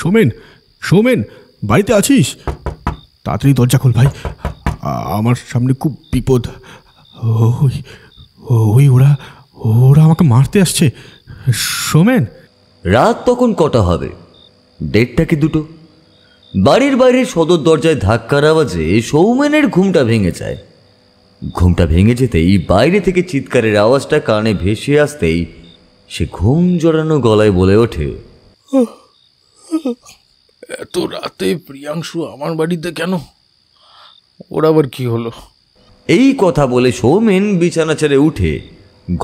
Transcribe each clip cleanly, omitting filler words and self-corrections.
সোমেন, সোমেন, বাড়িতে আছিস? তাড়াতাড়ি দরজা খোল ভাই, আমার সামনে খুব বিপদ। ওই ওই ওরা ওরা আমাকে মারতে আসছে। সোমেন। রাত তখন কটা হবে? 1:30 কি 2? বাড়ির বাইরে সদর দরজায় ধাক্কার আওয়াজে সৌমেনের ঘুমটা ভেঙে যায়। ঘুমটা ভেঙে যেতেই বাইরে থেকে চিৎকারের আওয়াজটা কানে ভেসে আসতেই সে ঘুম জড়ানো গলায় বলে ওঠে, এত রাতে প্রিয়াংশু আমার বাড়িতে কেন? ওর আবার কি হলো? এই কথা বলে সৌমেন বিছানা ছেড়ে উঠে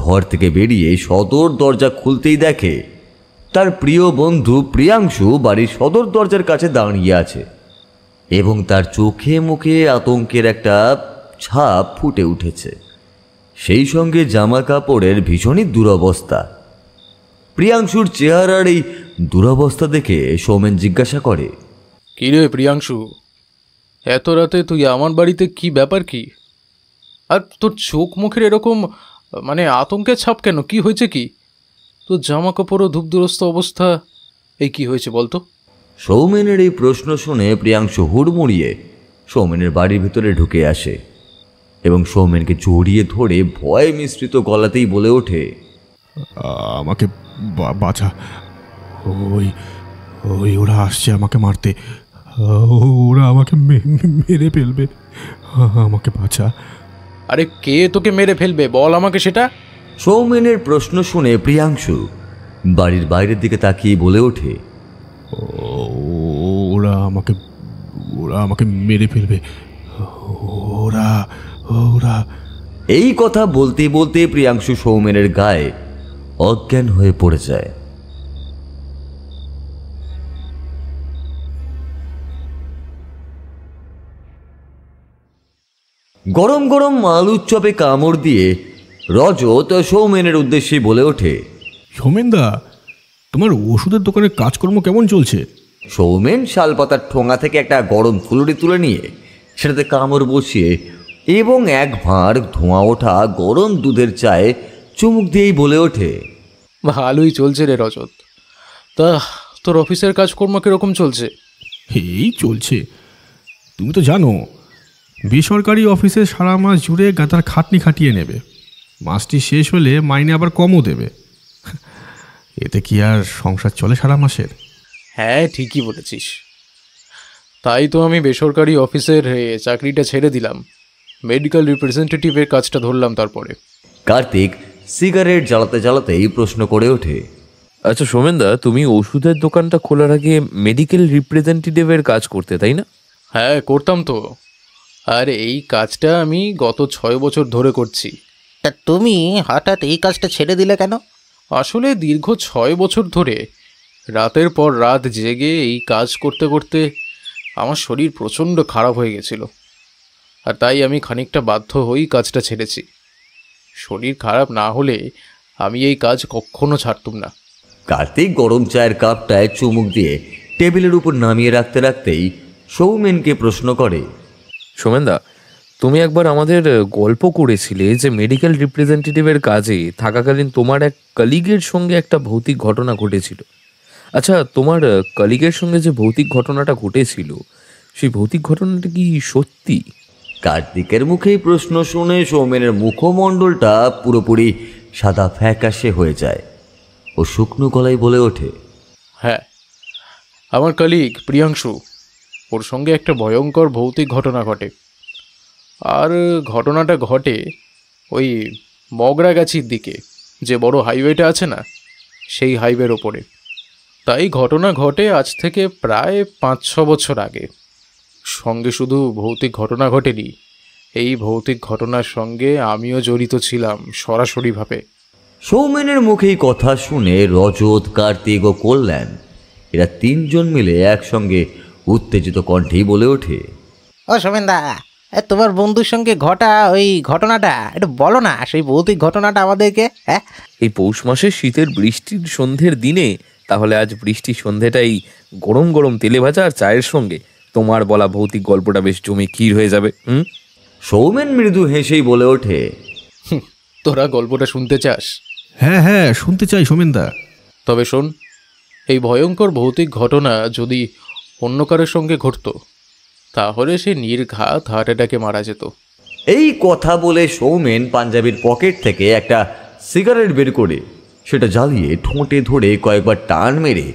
ঘর থেকে বেরিয়ে সদর দরজা খুলতেই দেখে তার প্রিয় বন্ধু প্রিয়াংশু বাড়ির সদর দরজার কাছে দাঁড়িয়ে আছে এবং তার চোখে মুখে আতঙ্কের একটা ছাপ ফুটে উঠেছে। সেই সঙ্গে জামা কাপড়ের ভীষণই দুরবস্থা। প্রিয়াংশুর চেহারার এই দুরবস্থা দেখে সৌমেন জিজ্ঞাসা করে, কি রে প্রিয়াংশু, এত রাতে তুই আমার বাড়িতে? কি ব্যাপার কি? আর তোর চোখ মুখের এরকম আতঙ্কের ছাপ কেন? কি হয়েছে কি? তোর জামা কাপড়ও ধূপদুরস্ত অবস্থা, এই কি হয়েছে বলতো? সৌমেনের এই প্রশ্ন শুনে প্রিয়াংশু হুড়মুড়িয়ে সৌমেনের বাড়ির ভিতরে ঢুকে আসে এবং সৌমেনকে জড়িয়ে ধরে ভয় মিশ্রিত গলাতেই বলে ওঠে, আমাকে বাঁচা, ওই ওই ওরা আসছে আমাকে মারতে, ওরা আমাকে মেরে ফেলবে, আমাকে বাঁচা। আরে কে তোকে মেরে ফেলবে বল আমাকে সেটা। সৌমেনের প্রশ্ন শুনে প্রিয়াংশু বাড়ির বাইরের দিকে তাকিয়ে বলে ওঠে, ওরা আমাকে মেরে ফেলবে, ওরা ওরা এই কথা বলতে বলতে প্রিয়াংশু সৌমেনের গায়ে অজ্ঞান হয়ে পড়ে যায়। গরম গরম আলুর চপে কামড় দিয়ে রজত সৌমেনের উদ্দেশ্যে বলে ওঠে, সৌমেনদা, তোমার ওষুধের দোকানে কাজকর্ম কেমন চলছে? সৌমেন শালপাতার ঠোঙা থেকে একটা গরম ফুলুরি তুলে নিয়ে সেটাতে কামড় বসিয়ে এবং এক ভাঁড় ধোঁয়া ওঠা গরম দুধের চায়ে চুমুক দিয়েই বলে ওঠে, ভালোই চলছে রে রজত। তা তোর অফিসের কাজকর্ম কিরকম চলছে? এই চলছে, তুমি তো জানো বেসরকারি অফিসে সারা মাস জুড়ে গাদার খাটনি খাটিয়ে নেবে, মাসটি শেষ হলে মাইনে আবার কমও দেবে। এতে কি আর সংসার চলে সারা মাসের? হ্যাঁ, ঠিকই বলেছিস। তাই তো আমি বেসরকারি অফিসের চাকরিটা ছেড়ে দিলাম, মেডিকেল রিপ্রেজেন্টেটিভের কাজটা ধরলাম। তারপরে কার্তিক সিগারেট জ্বালাতে জ্বালাতেই প্রশ্ন করে ওঠে, আচ্ছা সোমেনদা, তুমি ওষুধের দোকানটা খোলার আগে মেডিকেল রিপ্রেজেন্টেটিভের কাজ করতে, তাই না? হ্যাঁ, করতাম তো। আর এই কাজটা আমি গত 6 বছর ধরে করছি। তা তুমি হঠাৎ এই কাজটা ছেড়ে দিলে কেন? আসলে দীর্ঘ 6 বছর ধরে রাতের পর রাত জেগে এই কাজ করতে করতে আমার শরীর প্রচণ্ড খারাপ হয়ে গেছিল, আর তাই আমি খানিকটা বাধ্য হয়েই কাজটা ছেড়েছি। শরীর খারাপ না হলে আমি এই কাজ কখনো ছাড়তুম না। কার্তিক গরম চায়ের কাপটায় চুমুক দিয়ে টেবিলের উপর নামিয়ে রাখতে রাখতেই সৌমেনকে প্রশ্ন করে, সোমেনদা, তুমি একবার আমাদের গল্প করেছিলে যে মেডিকেল রিপ্রেজেন্টেটিভের কাজে থাকাকালীন তোমার এক কলিগের সঙ্গে একটা ভৌতিক ঘটনা ঘটেছিল। আচ্ছা, তোমার কলিগের সঙ্গে যে ভৌতিক ঘটনাটা ঘটেছিল সেই ভৌতিক ঘটনাটা কি সত্যি? কার্তিকের মুখেই প্রশ্ন শুনে সৌমেনের মুখমণ্ডলটা পুরোপুরি সাদা ফ্যাকাশে হয়ে যায় ও শুকনো গলায় বলে ওঠে, হ্যাঁ, আমার কলিগ প্রিয়াংশু, ওর সঙ্গে একটা ভয়ঙ্কর ভৌতিক ঘটনা ঘটে। আর ঘটনাটা ঘটে ওই মগরাগাছির দিকে, যে বড় হাইওয়েটা আছে না, সেই হাইওয়ের ওপরে। তাই ঘটনা ঘটে আজ থেকে প্রায় 5-6 বছর আগে। সঙ্গে শুধু ভৌতিক ঘটনা ঘটেনি, এই ভৌতিক ঘটনার সঙ্গে আমিও জড়িত ছিলাম সরাসরিভাবে। সৌমেনের মুখেই কথা শুনে রজত, কার্তিক ও কল্যাণ এরা 3 জন মিলে একসঙ্গে উত্তেজিত কণ্ঠেই বলে ওঠে, ও সোমেনদা, তোমার বন্ধুর সঙ্গে ঘটা ওই ঘটনাটা একটু বলো না, সেই ভৌতিক ঘটনাটা আমাদেরকে। হ্যাঁ, এই পৌষ মাসে শীতের বৃষ্টির সন্ধ্যের দিনে তাহলে আজ বৃষ্টির সন্ধ্যেটাই গরম গরম তেলে ভাজা আর চায়ের সঙ্গে তোমার বলা ভৌতিক গল্পটা বেশ জমে ক্ষীর হয়ে যাবে। সৌমেন মৃদু হেসেই বলে ওঠে, তোরা গল্পটা শুনতে চাস? হ্যাঁ হ্যাঁ, শুনতে চাই সোমেনদা। তবে শোন, এই ভয়ঙ্কর ভৌতিক ঘটনা যদি অন্য কারোর সঙ্গে ঘটত তাহলে সে নির্ঘাত হার্ট অ্যাটাকে মারা যেত। এই কথা বলে সৌমেন পাঞ্জাবির পকেট থেকে একটা সিগারেট বের করে সেটা জ্বালিয়ে ঠোঁটে ধরে কয়েকবার টান মেরে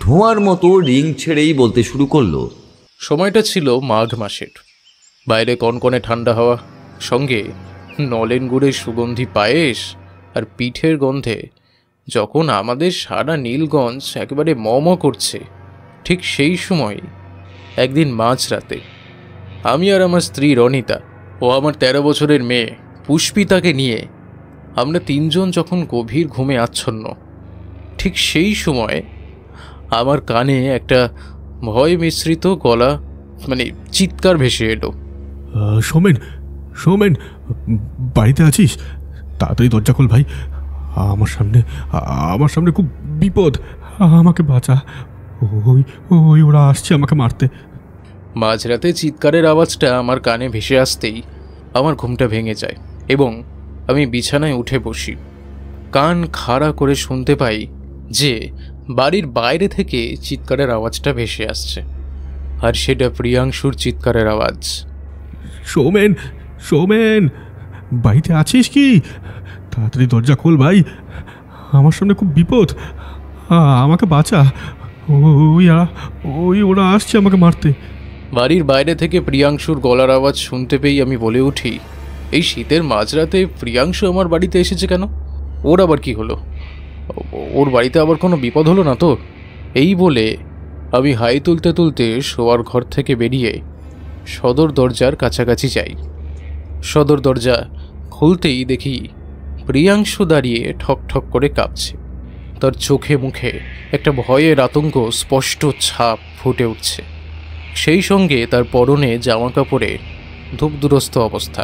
ধোঁয়ার মতো রিং ছেড়েই বলতে শুরু করলো। সময়টা ছিল মাঘ মাসের। বাইরে কনকনে ঠান্ডা হাওয়া, সঙ্গে নলেন গুড়ের সুগন্ধি পায়েস আর পিঠের গন্ধে যখন আমাদের সারা নীলগঞ্জ একেবারে মম করছে, ঠিক সেই সময় একদিন মাঝরাতে আমি আর আমার স্ত্রী রনিতা ও আমার 13 বছরের মেয়ে পুষ্পিতাকে নিয়ে আমরা তিনজন যখন গভীর ঘুমে আচ্ছন্ন, ঠিক সেই সময় আমার কানে একটা ভয় মিশ্রিত গলা চিৎকার ভেসে এলো। সৌমেন, সৌমেন, বাড়িতে আছিস? তাড়াতাড়ি দরজা খোল ভাই, আমার সামনে খুব বিপদ, আমাকে বাঁচা, ওরা আসছে আমাকে মারতে। মাঝরাতে চিৎকারের আওয়াজটা আমার কানে ভেসে আসতেই আমার ঘুমটা ভেঙে যায় এবং আমি বিছানায় উঠে বসি। কান খাড়া করে শুনতে পাই যে বাড়ির বাইরে থেকে চিৎকারের আওয়াজটা ভেসে আসছে, আর সেটা প্রিয়াংশুর চিৎকারের আওয়াজ। সৌমেন, সৌমেন, বাড়িতে আছিস কি? তাড়াতাড়ি দরজা খোল ভাই, আমার সামনে খুব বিপদ, আমাকে বাঁচা, ওরা আসছে আমাকে মারতে। বাড়ির বাইরে থেকে প্রিয়াংশুর গলার আওয়াজ শুনতে পেয়েই আমি বলে উঠি, এই শীতের মাঝরাতে প্রিয়াংশু আমার বাড়িতে এসেছে কেন? ওর আবার কি হলো? ওর বাড়িতে আবার কোনো বিপদ হলো না তো? এই বলে আমি হাই তুলতে তুলতে শোয়ার ঘর থেকে বেরিয়ে সদর দরজার কাছাকাছি যাই। সদর দরজা খুলতেই দেখি প্রিয়াংশু দাঁড়িয়ে ঠক ঠক করে কাঁপছে। তার চোখে মুখে একটা ভয়ের আতঙ্ক স্পষ্ট ছাপ ফুটে উঠছে। সেই সঙ্গে তার পরনে জামা কাপড়ে ধূপদুরস্ত অবস্থা,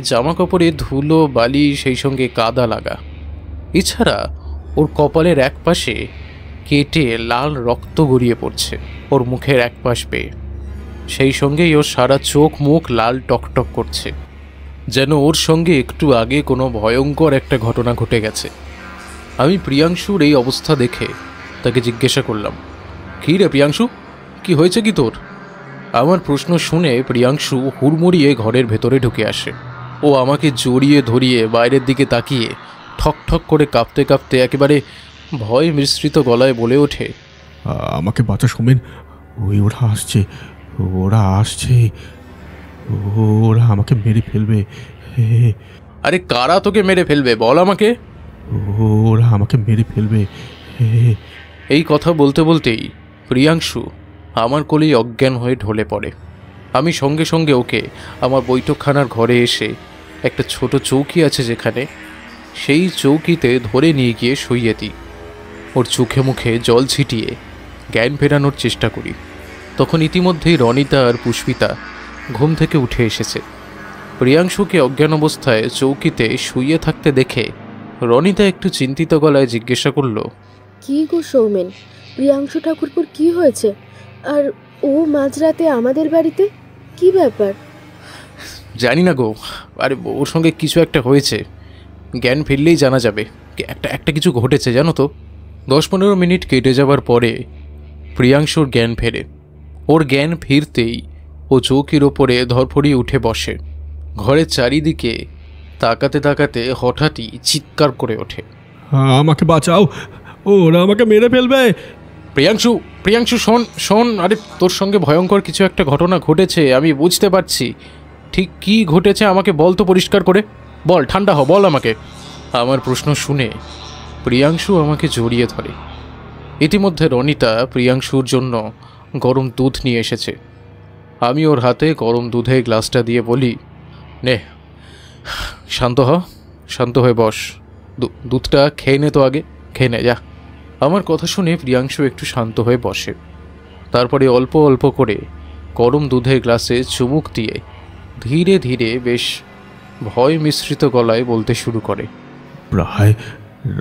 জামা কাপড়ে ধুলো বালি, সেই সঙ্গে কাদা লাগা। এছাড়া ওর কপালের এক পাশে কেটে লাল রক্ত গড়িয়ে পড়ছে ওর মুখের এক পাশ বেয়ে। সেই সঙ্গেই ওর সারা চোখ মুখ লাল টকটক করছে, যেন ওর সঙ্গে একটু আগে কোনো ভয়ঙ্কর একটা ঘটনা ঘটে গেছে। আমি প্রিয়াংশুর এই অবস্থা দেখে তাকে জিজ্ঞাসা করলাম, কী রে প্রিয়াংশু, কি হয়েছে কি তোর? আমার প্রশ্ন শুনে প্রিয়াংশু হুড়মুড়িয়ে ঘরের ভেতরে ঢুকে আসে। ও আমাকে জড়িয়ে ধরিয়ে বাইরের দিকে তাকিয়ে ঠক ঠক করে কাঁপতে কাঁপতে একেবারে ভয় মিশ্রিত গলায় বলে ওঠে, আমাকে বাঁচা সৌমেন, ওরা আসছে, ওরা আমাকে মেরে ফেলবে। আরে কারা তোকে মেরে ফেলবে বল আমাকে? ওরা আমাকে মেরে ফেলবে। এই কথা বলতে বলতেই প্রিয়াংশু আমার কোলেই অজ্ঞান হয়ে ঢলে পড়ে। আমি সঙ্গে সঙ্গে ওকে আমার বৈঠকখানার ঘরে এসে একটা ছোট চৌকি আছে যেখানে, সেই চৌকিতে ধরে নিয়ে গিয়ে শুইয়ে দিই। ওর চোখে মুখে জল ছিটিয়ে জ্ঞান ফেরানোর চেষ্টা করি। তখন ইতিমধ্যেই রনিতা আর পুষ্পিতা ঘুম থেকে উঠে এসেছে। প্রিয়াংশুকে অজ্ঞান অবস্থায় চৌকিতে শুইয়ে থাকতে দেখে রনিতা একটু চিন্তিত গলায় জিজ্ঞাসা করল, কি গো সৌমেন, প্রিয়াংশু ঠাকুরপুর কি হয়েছে? আর ও মাঝরাতে আমাদের বাড়িতে, কি ব্যাপার? জানি না গো, আরে ওর সঙ্গে কিছু একটা হয়েছে, জ্ঞান ফিরলেই জানা যাবে। একটা কিছু ঘটেছে জানো তো। 10-15 মিনিট কেটে যাবার পরে প্রিয়াংশুর জ্ঞান ফেরে। ওর জ্ঞান ফিরতেই ও চৌকির ওপরে ধরফড়িয়ে উঠে বসে। ঘরের চারিদিকে তাকাতে তাকাতে হঠাৎই চিৎকার করে ওঠে, আমাকে বাঁচাও, ওরা আমাকে মেরে ফেলবে। প্রিয়াংশু শোন, আরে তোর সঙ্গে ভয়ঙ্কর কিছু একটা ঘটনা ঘটেছে, আমি বুঝতে পারছি। ঠিক কি ঘটেছে আমাকে বল তো পরিষ্কার করে, বল, ঠান্ডা হ, বল আমাকে। আমার প্রশ্ন শুনে প্রিয়াংশু আমাকে জড়িয়ে ধরে। ইতিমধ্যে রনিতা প্রিয়াংশুর জন্য গরম দুধ নিয়ে এসেছে। আমি ওর হাতে গরম দুধে গ্লাসটা দিয়ে বলি, নে শান্ত হয়ে বস, দুধটা খেয়ে নে তো, আগে খেয়ে নে যা। আমার কথা শুনে প্রিয়াংশু একটু শান্ত হয়ে বসে। তারপরে অল্প অল্প করে গরম দুধের গ্লাসে চুমুক দিয়ে ধীরে ধীরে বেশ ভয় মিশ্রিত গলায় বলতে শুরু করে, প্রায়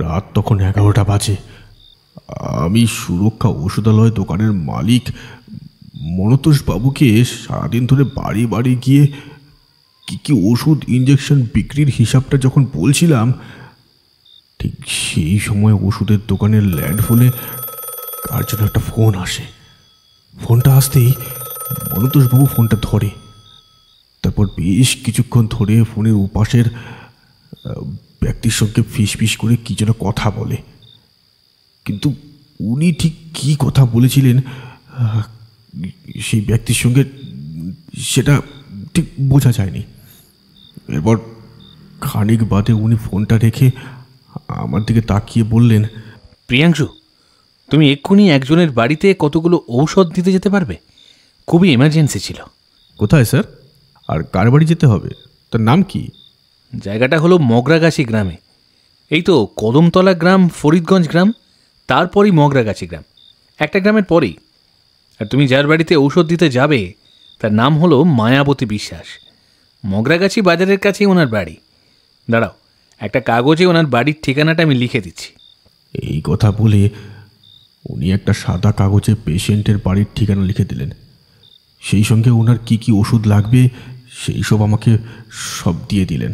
রাত তখন 11টা বাজে। আমি সুরক্ষা ওষুধালয় দোকানের মালিক মনতোষ বাবুকে সারাদিন ধরে বাড়ি বাড়ি গিয়ে কি ওষুধ ইঞ্জেকশন বিক্রির হিসাবটা যখন বলছিলাম, ঠিক সেই সময় ওষুধের দোকানের ল্যান্ড ফোনে কার জন্য একটা ফোন আসে। ফোনটা আসতেই মনতোষবাবু ফোনটা ধরে। তারপর বেশ কিছুক্ষণ ধরে ফোনের উপাসের ব্যক্তির সঙ্গে ফিস করে কী যেন কথা বলে, কিন্তু উনি ঠিক কী কথা বলেছিলেন সেই ব্যক্তির সঙ্গে সেটা ঠিক বোঝা যায়নি। এরপর খানিক বাদে উনি ফোনটা রেখে আমার দিকে তাকিয়ে বললেন, প্রিয়াংশু, তুমি এক্ষুনি একজনের বাড়িতে কতগুলো ঔষধ দিতে যেতে পারবে? খুবই এমার্জেন্সি ছিল। কোথায় স্যার, আর কার বাড়ি যেতে হবে, তার নাম কি? জায়গাটা হলো মগরাগাছি গ্রামে। এই তো কদমতলা গ্রাম, ফরিদগঞ্জ গ্রাম, তারপরই মগরাগাছি গ্রাম, একটা গ্রামের পরেই। আর তুমি যার বাড়িতে ঔষধ দিতে যাবে তার নাম হলো মায়াবতী বিশ্বাস। মগরাগাছি বাজারের কাছেই ওনার বাড়ি। দাঁড়াও, একটা কাগজে ওনার বাড়ির ঠিকানাটা আমি লিখে দিচ্ছি। এই কথা বলে উনি একটা সাদা কাগজে পেশেন্টের বাড়ির ঠিকানা লিখে দিলেন। সেই সঙ্গে ওনার কি কি ওষুধ লাগবে সেই সব আমাকে সব দিয়ে দিলেন।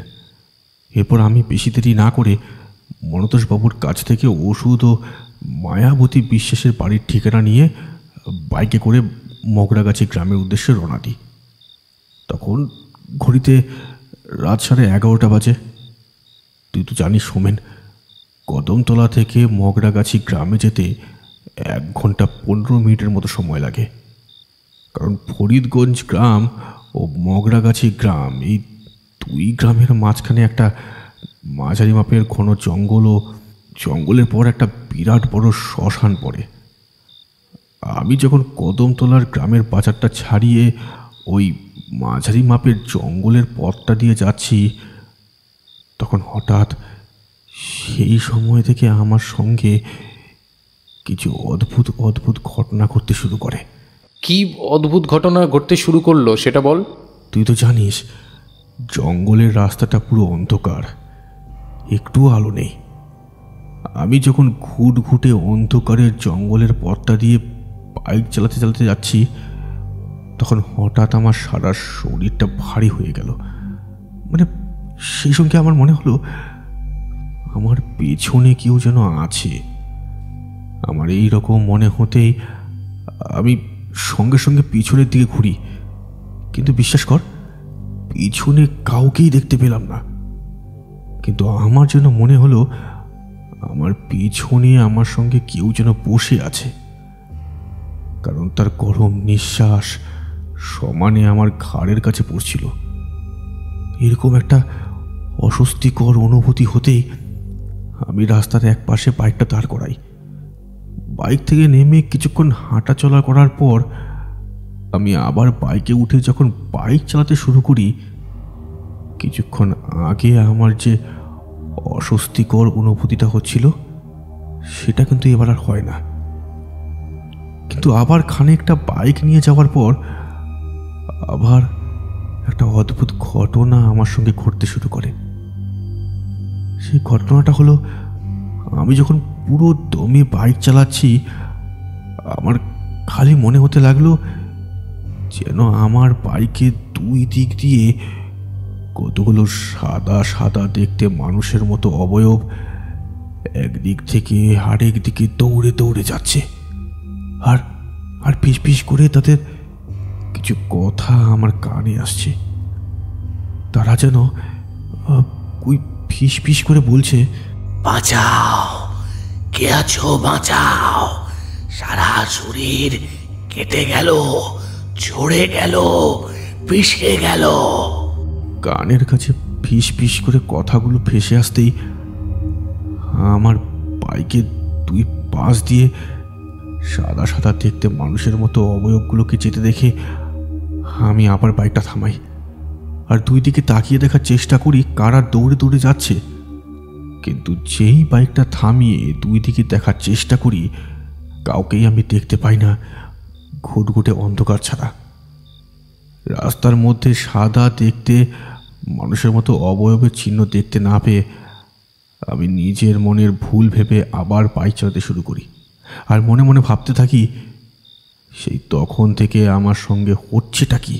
এরপর আমি বেশি দেরি না করে মনতোষবাবুর কাছ থেকে ওষুধ ও মায়াবতী বিশ্বাসের বাড়ির ঠিকানা নিয়ে বাইকে করে মগরাগাছি গ্রামের উদ্দেশ্যে রওনা দিই। তখন ঘড়িতে রাত 11:30 বাজে। তুই তো জানিস সোমেন, কদমতলা থেকে মগরাগাছি গ্রামে যেতে 1 ঘন্টা 15 মিনিটের মতো সময় লাগে। কারণ ফরিদগঞ্জ গ্রাম ও মগরাগাছি গ্রাম, এই 2 গ্রামের মাঝখানে একটা মাঝারি মাপের ঘন জঙ্গল ও জঙ্গলের পর একটা বিরাট বড় শ্মশান পড়ে। আমি যখন কদমতলার গ্রামের বাজারটা ছাড়িয়ে ওই মাঝারি মাপের জঙ্গলের পথটা দিয়ে যাচ্ছি, তখন হঠাৎ সেই সময় থেকে আমার সঙ্গে কিছু অদ্ভুত অদ্ভুত ঘটনা ঘটতে শুরু করে। কি অদ্ভুত ঘটনা ঘটতে শুরু করলো সেটা বল। তুই তো জানিস জঙ্গলের রাস্তাটা পুরো অন্ধকার, একটুও আলো নেই। আমি যখন ঘুটঘুটে অন্ধকারের জঙ্গলের পথটা দিয়ে বাইক চালাতে চালাতে যাচ্ছি, তখন হঠাৎ আমার সারা শরীরটা ভারী হয়ে গেল। মানে সেই সঙ্গে আমার মনে হলো আমার পেছনে কেউ যেন আছে। আমার এই রকম মনে হতেই আমি সঙ্গে সঙ্গে পিছনের দিকে ঘুরি, কিন্তু বিশ্বাস কর পিছনে কাউকেই দেখতে পেলাম না। কিন্তু আমার যেন মনে হলো আমার পিছনে আমার সঙ্গে কেউ যেন বসে আছে, কারণ তার গরম নিঃশ্বাস সমানে আমার ঘাড়ের কাছে পড়ছিল। এরকম একটা অস্বস্তিকর অনুভূতি হতেই আমি রাস্তার এক পাশে বাইকটা দাঁড় করাই। বাইক থেকে নেমে কিছুক্ষণ হাঁটা চলা করার পর আমি আবার বাইকে উঠে যখন বাইক চালাতে শুরু করি, কিছুক্ষণ আগে আমার যে অস্বস্তিকর অনুভূতিটা হচ্ছিল সেটা কিন্তু এবার আর হয় না। কিন্তু আবার খানিকটা বাইক নিয়ে যাওয়ার পর আবার একটা অদ্ভুত ঘটনা আমার সঙ্গে ঘটতে শুরু করে। সেই ঘটনাটা হলো, আমি যখন পুরো দমে বাইক চালাচ্ছি, আমার খালি মনে হতে লাগলো যেন আমার বাইকের 2 দিক দিয়ে কতগুলো সাদা সাদা দেখতে মানুষের মতো অবয়ব একদিক থেকে আরেক দিকে দৌড়ে দৌড়ে যাচ্ছে, আর আর ফিস ফিস করে তাদের কিছু কথা আমার কানে আসছে। তারা যেন ওই ফিস ফিস করে বলছে, বাঁচাও, কে আছো বাঁচাও, সারা শরীর কেটে গেল, ঝরে গেল, পিষে গেল। কানের কাছে ফিস ফিস করে কথাগুলো ভেসে আসতেই আমার বাইকের 2 পাশ দিয়ে সাদা সাদা দেখতে মানুষের মতো অবয়বগুলোকে যেতে দেখে আমি আবার বাইকটা থামাই, আর 2 দিকে তাকিয়ে দেখার চেষ্টা করি কারা দৌড়ে দৌড়ে যাচ্ছে। কিন্তু যেই বাইকটা থামিয়ে 2 দিকে দেখার চেষ্টা করি, কাউকেই আমি দেখতে পাই না, ঘুটঘুটে অন্ধকার ছাড়া। রাস্তার মধ্যে সাদা দেখতে মানুষের মতো অবয়বের চিহ্ন দেখতে না পেয়ে আমি নিজের মনের ভুল ভেবে আবার বাইক চালাতে শুরু করি, আর মনে মনে ভাবতে থাকি সেই তখন থেকে আমার সঙ্গে হচ্ছেটা কি।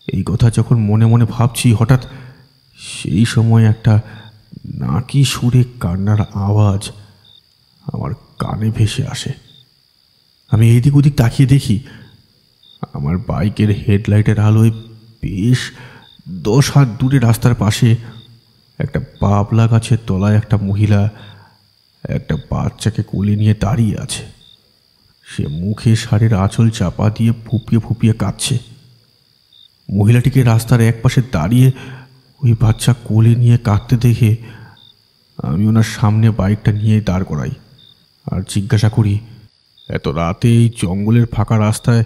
এই কথা যখন মনে মনে ভাবছি, হঠাৎ সেই সময় একটা নাকি সুরে কান্নার আওয়াজ আমার কানে ভেসে আসে। আমি এদিক ওদিক তাকিয়ে দেখি আমার বাইকের হেডলাইটের আলোয় বেশ 10 হাত দূরে রাস্তার পাশে একটা বাবলা গাছের তলায় একটা মহিলা একটা বাচ্চাকে কোলে নিয়ে দাঁড়িয়ে আছে। সে মুখে শাড়ির আঁচল চাপা দিয়ে ফুপিয়ে ফুপিয়ে কাঁদছে। মহিলাটিকে রাস্তার একপাশে দাঁড়িয়ে ওই বাচ্চা কোলে নিয়ে কাঁদতে দেখে আমি ওনার সামনে বাইকটা নিয়ে দাঁড় করাই আর জিজ্ঞাসা করি, এত রাতে এই জঙ্গলের ফাঁকা রাস্তায়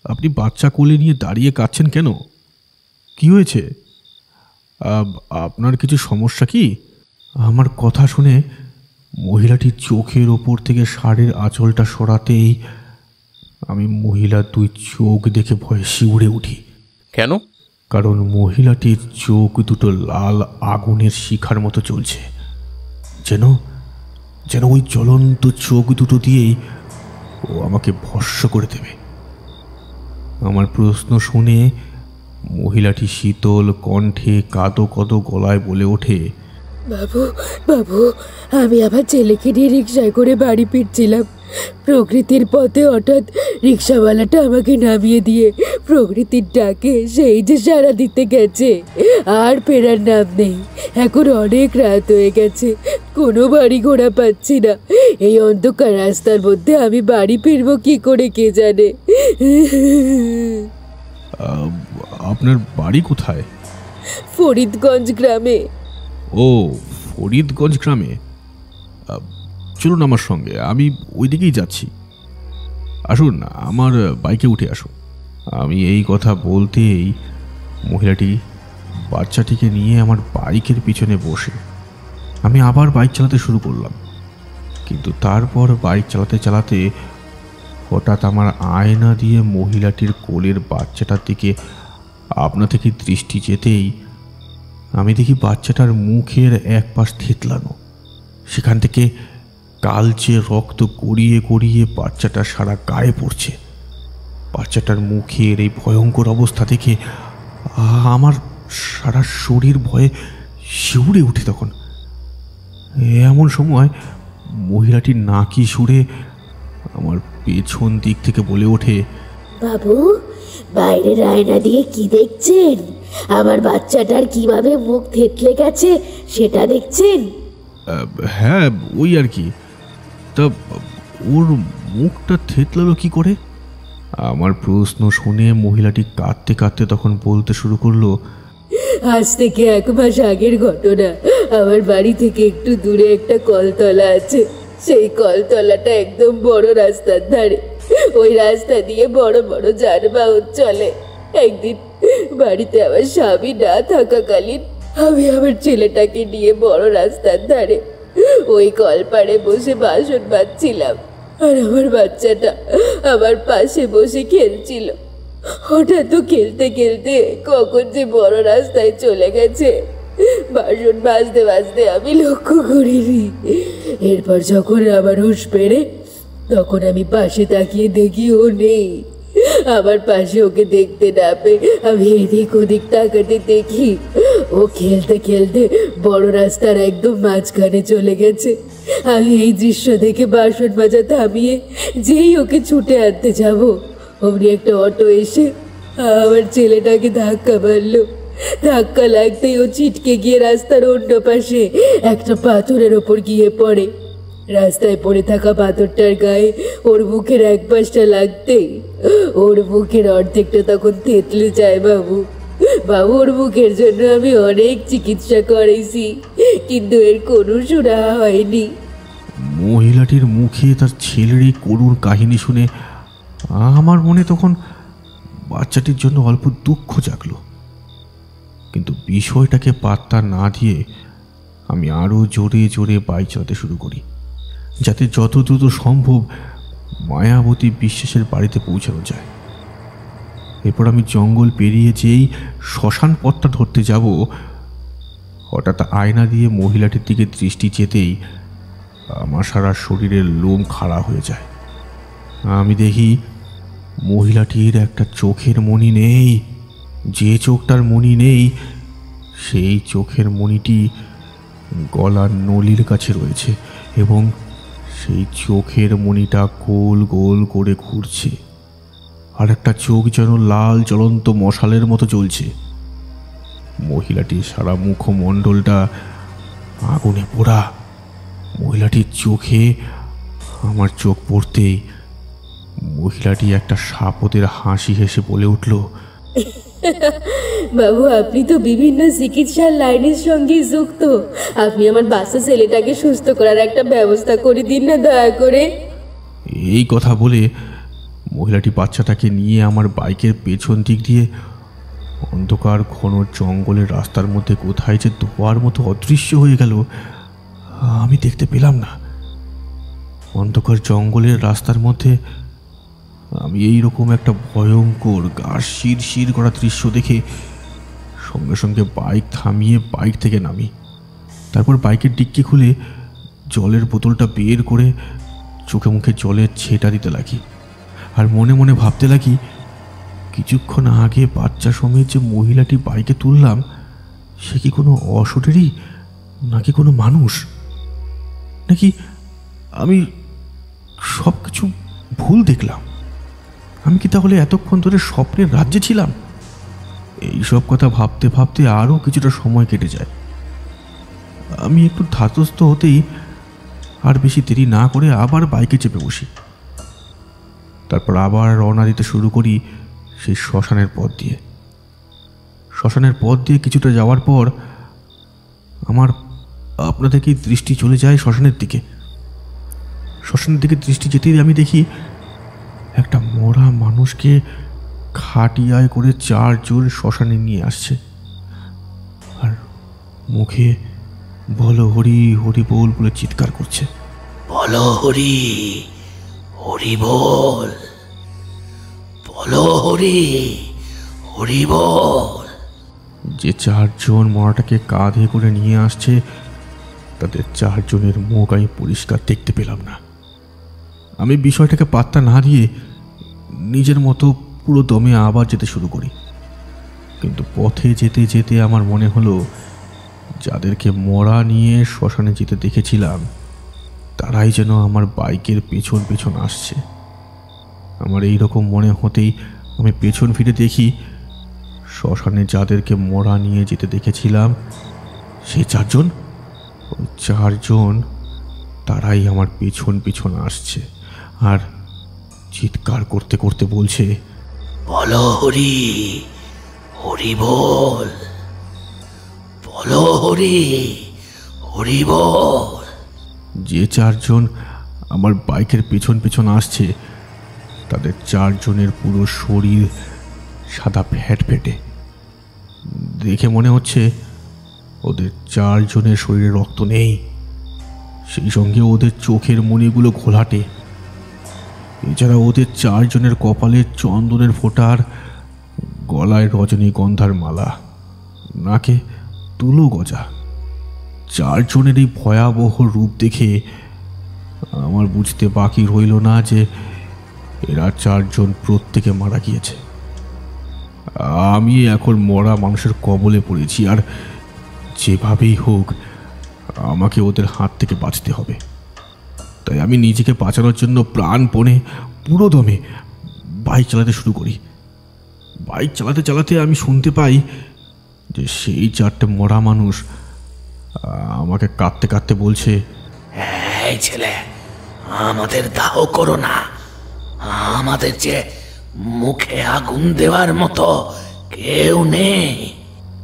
আপনি বাচ্চা কোলে নিয়ে দাঁড়িয়ে কাঁদছেন কেন? কি হয়েছে? আপনার কিছু সমস্যা কি? আমার কথা শুনে মহিলাটির চোখের ওপর থেকে শাড়ির আঁচলটা সরাতেই আমি মহিলার 2 চোখ দেখে ভয়ে শিউরে উঠি। কেন? কারণ মহিলাটির চোখ দুটো লাল আগুনের শিখার মতো জ্বলছে, যেন যেন ওই জ্বলন্ত চোখ দুটো দিয়েই ও আমাকে ভস্ম করে দেবে। আমার প্রশ্ন শুনে মহিলাটি শীতল কণ্ঠে কাঁদো কাঁদো গলায় বলে ওঠে, বাবু বাবু, আমি আমার ছেলেকে নিয়ে রিক্সায় করে বাড়ি ফিরছিলাম। প্রকৃতির পথে হঠাৎ রিক্সাওয়ালাটা আমাকে নামিয়ে দিয়ে প্রকৃতির ডাকে সেই যে সাড়া দিতে গেছে, আর ফেরার নাম নেই। এখন অনেক রাত হয়ে গেছে, কোনো বাড়ি ঘোড়া পাচ্ছি না। এই অন্ধকার রাস্তার মধ্যে আমি বাড়ি ফিরবো কি করে কে জানে। আপনার বাড়ি কোথায়? ফরিদগঞ্জ গ্রামে। ও, ফরিদগঞ্জ গ্রামে। চলুন আমার সঙ্গে, আমি ওই দিকেই যাচ্ছি। আসুন, আমার বাইকে উঠে আসুন। আমি এই কথা বলতেই মহিলাটি বাচ্চাটিকে নিয়ে আমার বাইকের পিছনে বসে আমি আবার বাইক চালাতে শুরু করলাম। কিন্তু তারপর বাইক চালাতে চালাতে হঠাৎ আমার আয়না দিয়ে মহিলাটির কোলের বাচ্চাটার দিকে আপনা থেকে দৃষ্টি যেতেই আমি দেখি বাচ্চাটার মুখের এক পাশ থেতলানো, সেখান থেকে কালচে রক্ত গড়িয়ে গড়িয়ে বাচ্চাটার সারা গায়ে পড়ছে। বাচ্চাটার মুখের এই ভয়ঙ্কর অবস্থা দেখে আমার সারা শরীর ভয়ে শিউরে উঠে। তখন এমন সময় মহিলাটির নাকি সুরে আমার পেছন দিক থেকে বলে ওঠে, বাবু, বাইরের আয়না দিয়ে কি দেখছেন? আমার বাচ্চাটার কিভাবে মুখ থেতলে গেছে সেটা দেখছেন? হ্যাঁ, ওই আর কি। তা ওর মুখটা থেতলালো কি করে? আমার প্রশ্ন শুনে মহিলাটি কাঁদতে কাঁদতে তখন বলতে শুরু করলো, আজ থেকে 1 মাস আগের ঘটনা। আমার বাড়ি থেকে একটু দূরে একটা কলতলা আছে। সেই কলতলাটা একদম বড় রাস্তার ধারে। ওই রাস্তা দিয়ে বড় বড় যানবাহন চলে। একদিন বাড়িতে আমার স্বামী না থাকাকালীন আমি আমার ছেলেটাকে নিয়ে বড় রাস্তার ধারে ওই কলপাড়ে বসে বাসন মাজছিলাম, আর আমার বাচ্চাটা আমার পাশে বসে খেলছিল। হঠাৎ তো খেলতে খেলতে কখন যে বড় রাস্তায় চলে গেছে বাসন মাজতে মাজতে আমি লক্ষ্য করিনি। এরপর যখন আমার হুঁশ ফেরে তখন আমি পাশে তাকিয়ে দেখি ও নেই। আমার পাশে ওকে দেখতে না পেয়ে আমি এদিক ওদিক তাকাতে দেখি ও খেলতে খেলতে বড় রাস্তার একদম মাঝখানে চলে গেছে। আমি এই দৃশ্য দেখে বাসন মাজা থামিয়ে যেই ওকে ছুটে আনতে যাবো, অমনি একটা অটো এসে আমার ছেলেটাকে ধাক্কা মারলো। ধাক্কা লাগতেই ও ছিটকে গিয়ে রাস্তার অন্য পাশে একটা পাথরের ওপর গিয়ে পড়ে। রাস্তায় পড়ে থাকা পাথরটার গায়ে ওর মুখের এক পাশটা লাগতেই ওর মুখের অর্ধেকটা তখন থেতলে যায়। বাবু, ওর মুখের জন্য আমি অনেক চিকিৎসা করেছি, কিন্তু এর কোনো সুরা হয়নি। মহিলাটির মুখে তার ছেলের এই করুণ কাহিনী শুনে আমার মনে তখন বাচ্চাটির জন্য অল্প দুঃখ জাগলো। কিন্তু বিষয়টাকে পাত্তা না দিয়ে আমি আরও জোরে জোরে বাইক চালাতে শুরু করি, যাতে যত দ্রুত সম্ভব মায়াবতী বিশ্বাসের বাড়িতে পৌঁছানো যায়। এরপর আমি জঙ্গল পেরিয়ে যেই শ্মশান পথটা ধরতে যাব, হঠাৎ আয়না দিয়ে মহিলাটির দিকে দৃষ্টি যেতেই আমার সারা শরীরের লোম খাড়া হয়ে যায়। আমি দেখি মহিলাটির একটা চোখের মণি নেই। যে চোখটার মণি নেই সেই চোখের মণিটি গলার নলির কাছে রয়েছে এবং সেই চোখের মণিটা গোল গোল করে ঘুরছে, আর একটা চোখ যেন লাল জ্বলন্ত মশালের মতো জ্বলছে। মহিলাটির সারা মুখমণ্ডলটা আগুনে পোড়া। মহিলাটির চোখে আমার চোখ পড়তেই মহিলাটি একটা সাপদের হাসি হেসে বলে উঠল, বাবু, আপনি তো বিভিন্ন চিকিৎসার লাইনের সঙ্গে যুক্ত। আপনি আমার বাচ্চা ছেলেটাকে সুস্থ করার একটা ব্যবস্থা করে দিন না দয়া করে। এই কথা বলে মহিলাটি বাচ্চাটাকে নিয়ে আমার বাইকের পেছন দিক দিয়ে অন্ধকার ঘন জঙ্গলের রাস্তার মধ্যে কোথায় যে ধোয়ার মতো অদৃশ্য হয়ে গেল আমি দেখতে পেলাম না। অন্ধকার জঙ্গলের রাস্তার মধ্যে আমি এইরকম একটা ভয়ঙ্কর গা শিরশির করা দৃশ্য দেখে সঙ্গে সঙ্গে বাইক থামিয়ে বাইক থেকে নামি। তারপর বাইকের ডিক্কি খুলে জলের বোতলটা বের করে চোখে মুখে জলের ছেটা দিতে লাগি, আর মনে মনে ভাবতে লাগি, কিছুক্ষণ আগে বাচ্চা সমেত যে মহিলাটি বাইকে তুললাম সে কি কোনো অসুরেরই, নাকি কোনো মানুষ, নাকি আমি সব কিছু ভুল দেখলাম? আমি কি তাহলে এতক্ষণ ধরে স্বপ্নের রাজ্যে ছিলাম? এইসব কথা ভাবতে ভাবতে আরও কিছুটা সময় কেটে যায়। আমি একটু ধাতস্থ হতেই আর বেশি দেরি না করে আবার বাইকে চেপে বসি। তারপর আবার রওনা দিতে শুরু করি সেই শ্মশানের পথ দিয়ে। শ্মশানের পথ দিয়ে কিছুটা যাওয়ার পর আমার আপনা থেকেই দৃষ্টি চলে যায় শ্মশানের দিকে। শ্মশানের দিকে দৃষ্টি যেতেই আমি দেখি একটা মরা মানুষকে খাটিয়ায় করে 4 জন শ্মশানে নিয়ে আসছে, আর মুখে বলো হরি হরি বল বলে চিৎকার করছে। বলো হরি হরি বল, বলো হরি হরি বল। যে 4 জন মরাটাকে কাঁধে করে নিয়ে আসছে তাদের 4 জনের মুখ আমি পরিষ্কার দেখতে পেলাম না। আমি বিষয়টাকে পাত্তা না দিয়ে নিজের মতো পুরো দমে আবার যেতে শুরু করি, কিন্তু পথে যেতে যেতে আমার মনে হলো যাদেরকে মরা নিয়ে শ্মশানে যেতে দেখেছিলাম তারাই যেন আমার বাইকের পেছন পেছন আসছে। আমার এই রকম মনে হতেই আমি পেছন ফিরে দেখি শ্মশানে যাদেরকে মরা নিয়ে যেতে দেখেছিলাম সেই 4 জন, ওই 4 জন তারাই আমার পেছন পেছন আসছে আর চিৎকার করতে করতে বলছে, বলো হরি হরি বল, বলো হরি হরি বল। যে 4 জন আমার বাইকের পেছন পেছন আসছে তাদের 4 জনের পুরো শরীর সাদা ফ্যাট ফেটে। দেখে মনে হচ্ছে ওদের 4 জনের শরীরে রক্ত নেই, সেই সঙ্গে ওদের চোখের মণিগুলো ঘোলাটে। এছাড়া ওদের 4 জনের কপালে চন্দনের ফোঁটার, গলায় রজনীগন্ধার মালা, নাকে তুলো গজা। 4 জনের এই ভয়াবহ রূপ দেখে আমার বুঝতে বাকি রইল না যে এরা 4 জন প্রত্যেকে মারা গিয়েছে। আমি এখন মরা মানুষের কবলে পড়েছি, আর যেভাবেই হোক আমাকে ওদের হাত থেকে বাঁচতে হবে। তাই আমি নিজেকে বাঁচানোর জন্য প্রাণপণে পুরো দমে বাইক চালাতে শুরু করি। বাইক চালাতে চালাতে আমি শুনতে পাই যে সেই 4টে মরা মানুষ আমাকে কাঁদতে কাঁদতে বলছে, এই ছেলে, আমাদের দাহ করো না, আমাদের যে মুখে আগুন দেওয়ার মতো কেউ নেই।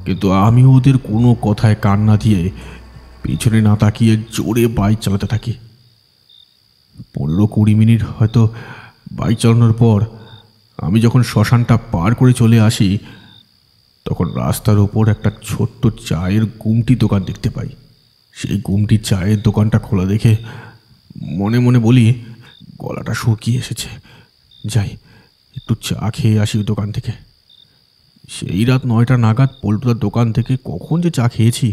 কিন্তু আমি ওদের কোনো কথায় কান না দিয়ে পিছনে না তাকিয়ে জোরে বাইক চালাতে থাকি। 15-20 মিনিট হয়তো বাইক চালানোর পর আমি যখন শ্মশানটা পার করে চলে আসি তখন রাস্তার ওপর একটা ছোট্ট চায়ের গুমটি দোকান দেখতে পাই। সেই গুমটি চায়ের দোকানটা খোলা দেখে মনে মনে বলি, গলাটা শুকিয়ে এসেছে, যাই একটু চা খেয়ে আসি ওই দোকান থেকে। সেই রাত 9টা নাগাদ পল্টুদার দোকান থেকে কখন যে চা খেয়েছি।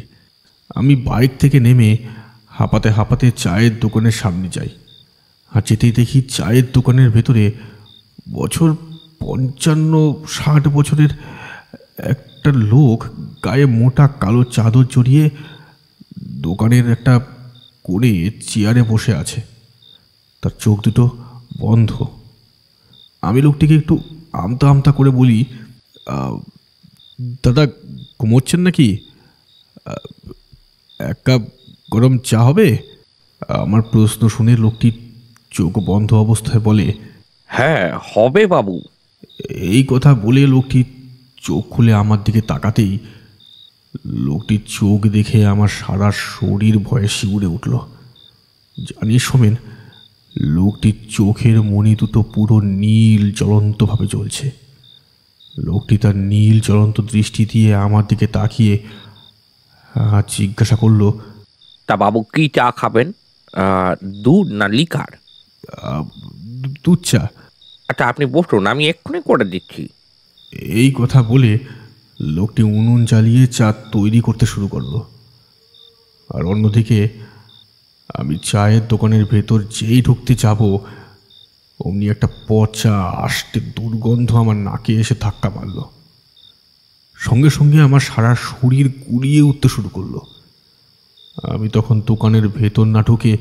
আমি বাইক থেকে নেমে হাঁপাতে হাঁপাতে চায়ের দোকানের সামনে যাই, আর যেতেই দেখি চায়ের দোকানের ভেতরে বছর 55-60 বছরের একটা লোক গায়ে মোটা কালো চাদর জড়িয়ে দোকানের একটা কোণে চেয়ারে বসে আছে। তার চোখ দুটো বন্ধ। আমি লোকটিকে একটু আমতা আমতা করে বলি, দাদা ঘুমোচ্ছেন নাকি? এক কাপ গরম চা হবে? আমার প্রশ্ন শুনে লোকটি চোখ বন্ধ অবস্থায় বলে, হ্যাঁ হবে বাবু। এই কথা বলে লোকটি চোখ খুলে আমার দিকে তাকাতেই লোকটির চোখ দেখে আমার সারা শরীর ভয়ে শিউরে উঠল। জানিস সোমেন, লোকটির চোখের মণি দুটো পুরো নীল জ্বলন্তভাবে জ্বলছে। লোকটি তার নীল জ্বলন্ত দৃষ্টি দিয়ে আমার দিকে তাকিয়ে জিজ্ঞাসা করলো, তা বাবু কি চা খাবেন, দুধ না লিকার? দুধ চা। আচ্ছা আপনি বসুন, আমি এক্ষুনি করে দিচ্ছি। এই কথা বলে লোকটি উনুন জ্বালিয়ে চা তৈরি করতে শুরু করলো। আর অন্যদিকে আমি চায়ের দোকানের ভেতর যেই ঢুকতে যাব অমনি একটা পচা আষ্টে দুর্গন্ধ আমার নাকে এসে ধাক্কা মারল। সঙ্গে সঙ্গে আমার সারা শরীর গুলিয়ে উঠতে শুরু করলো। আমি তখন দোকানের ভেতর না ঢুকে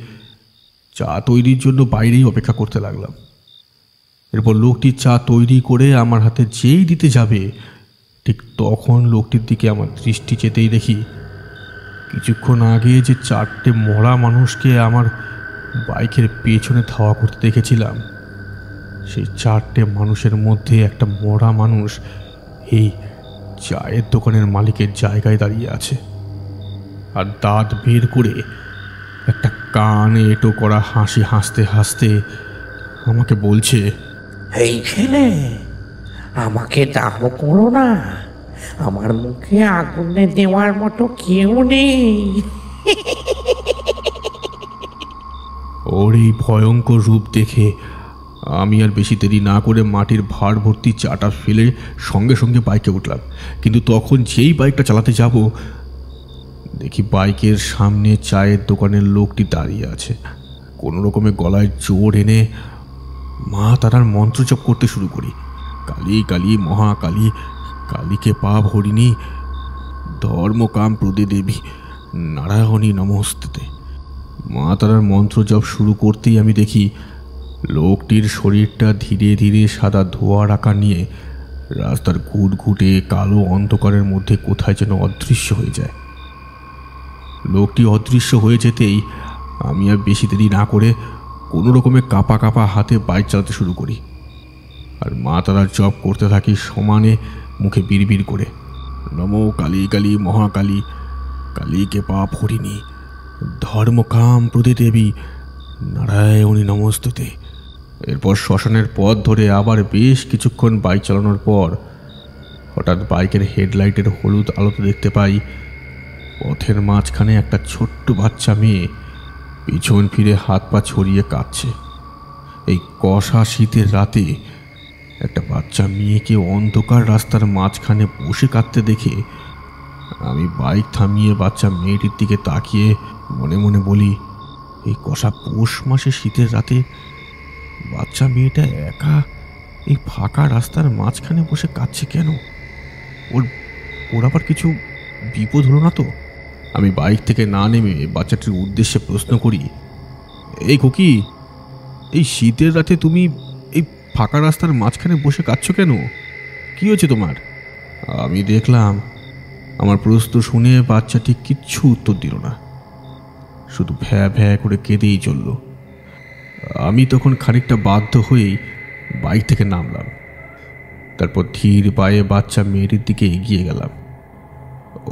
চা তৈরির জন্য বাইরেই অপেক্ষা করতে লাগলাম। এরপর লোকটি চা তৈরি করে আমার হাতে যেই দিতে যাবে ঠিক তখন লোকটির দিকে আমার দৃষ্টি যেতেই দেখি কিছুক্ষণ আগে যে 4টে মরা মানুষকে আমার বাইকের পেছনে ধাওয়া করতে দেখেছিলাম, সেই 4টে মানুষের মধ্যে একটা মরা মানুষ এই চায়ের দোকানের মালিকের জায়গায় দাঁড়িয়ে আছে। আর দাঁত বের করে একটা কানে এঁটো করা হাসি হাসতে হাসতে আমাকে বলছে, এই ছেলে, আমাকে দাহ করো না, আমার মুখে আগুনে দেওয়ার মতো কেউ নেই। ওর এই ভয়ঙ্কর রূপ দেখে আমি আর বেশি দেরি না করে মাটির ভার ভর্তি চাটা ফেলে সঙ্গে সঙ্গে বাইকে উঠলাম। কিন্তু তখন যেই বাইকটা চালাতে যাব দেখি বাইকের সামনে চায়ের দোকানের লোকটি দাঁড়িয়ে আছে। কোনো রকমে গলায় জোর এনে মা তারার মন্ত্র জপ করতে শুরু করি। কালী কালী মহাকালী, কালীকে পা ভরিণী, ধর্মকাম প্রদে দেবী, নারায়ণী নমস্তুতে। মা তারার মন্ত্র জপ শুরু করতেই আমি দেখি লোকটির শরীরটা ধীরে ধীরে সাদা ধোঁয়ার আকার নিয়ে রাস্তার ঘুটঘুটে কালো অন্ধকারের মধ্যে কোথায় যেন অদৃশ্য হয়ে যায়। লোকটি অদৃশ্য হয়ে যেতেই আমি আর বেশি দেরি না করে কোনো রকমে কাঁপা কাঁপা হাতে বাইক চালাতে শুরু করি। আর মা তারার জপ করতে থাকি সমানে মুখে বিড়বিড় করে, নমো কালী কালী মহাকালী, কালীকে পাপ হরিণী, ধর্মকাম প্রদে দেবী, নারায়ণী নমস্তুতে। এরপর শ্মশানের পথ ধরে আবার বেশ কিছুক্ষণ বাইক চালানোর পর হঠাৎ বাইকের হেডলাইটের হলুদ আলোতে দেখতে পাই পথের মাঝখানে একটা ছোট্ট বাচ্চা মেয়ে পিছন ফিরে হাত পা ছড়িয়ে কাঁদছে। এই কষা শীতের রাতে একটা বাচ্চা মেয়েকে অন্ধকার রাস্তার মাঝখানে বসে কাঁদতে দেখে আমি বাইক থামিয়ে বাচ্চা মেয়েটির দিকে তাকিয়ে মনে মনে বলি, এই কষা পৌষ মাসে শীতের রাতে বাচ্চা মেয়েটা একা এই ফাঁকা রাস্তার মাঝখানে বসে কাঁদছে কেন? ওর আবার কিছু বিপদ হলো না তো? আমি বাইক থেকে না নেমে বাচ্চাটির উদ্দেশ্যে প্রশ্ন করি, এই খোকি, এই শীতের রাতে তুমি এই ফাঁকা রাস্তার মাঝখানে বসে কাঁদছো কেন? কী হয়েছে তোমার? আমি দেখলাম আমার প্রশ্ন শুনে বাচ্চাটি কিচ্ছু উত্তর দিল না, শুধু ভ্যা ভ্যা করে কেঁদেই চলল। আমি তখন খানিকটা বাধ্য হয়েই বাইক থেকে নামলাম। তারপর ধীর পায়ে বাচ্চা মেয়েটির দিকে এগিয়ে গেলাম।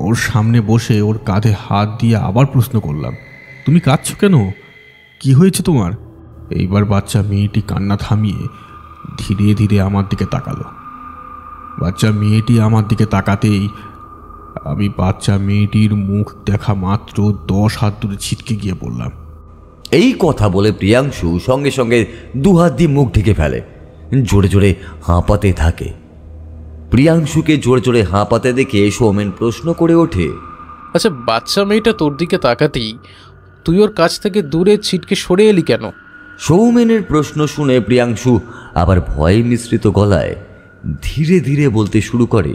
ওর সামনে বসে ওর কাঁধে হাত দিয়ে আবার প্রশ্ন করলাম, তুমি কাঁদছো কেন? কি হয়েছে তোমার? এইবার বাচ্চা মেয়েটি কান্না থামিয়ে ধীরে ধীরে আমার দিকে তাকালো। বাচ্চা মেয়েটি আমার দিকে তাকাতেই আমি বাচ্চা মেয়েটির মুখ দেখা মাত্র 10 হাত দূরে ছিটকে গিয়ে বললাম। এই কথা বলে প্রিয়াংশু সঙ্গে সঙ্গে 2 হাত দিয়ে মুখ ঢেকে ফেলে, জোরে জোরে হাঁপাতে থাকে। প্রিয়াংশুকে জোরে জোরে হাঁপাতে দেখে সৌমেন প্রশ্ন করে ওঠে, আচ্ছা বাচ্চা মেয়েটা তোর দিকে তাকাতেই তুই ওর কাছ থেকে দূরে ছিটকে সরে এলি কেন? সৌমেনের প্রশ্ন শুনে প্রিয়াংশু আবার ভয় মিশ্রিত গলায় ধীরে ধীরে বলতে শুরু করে,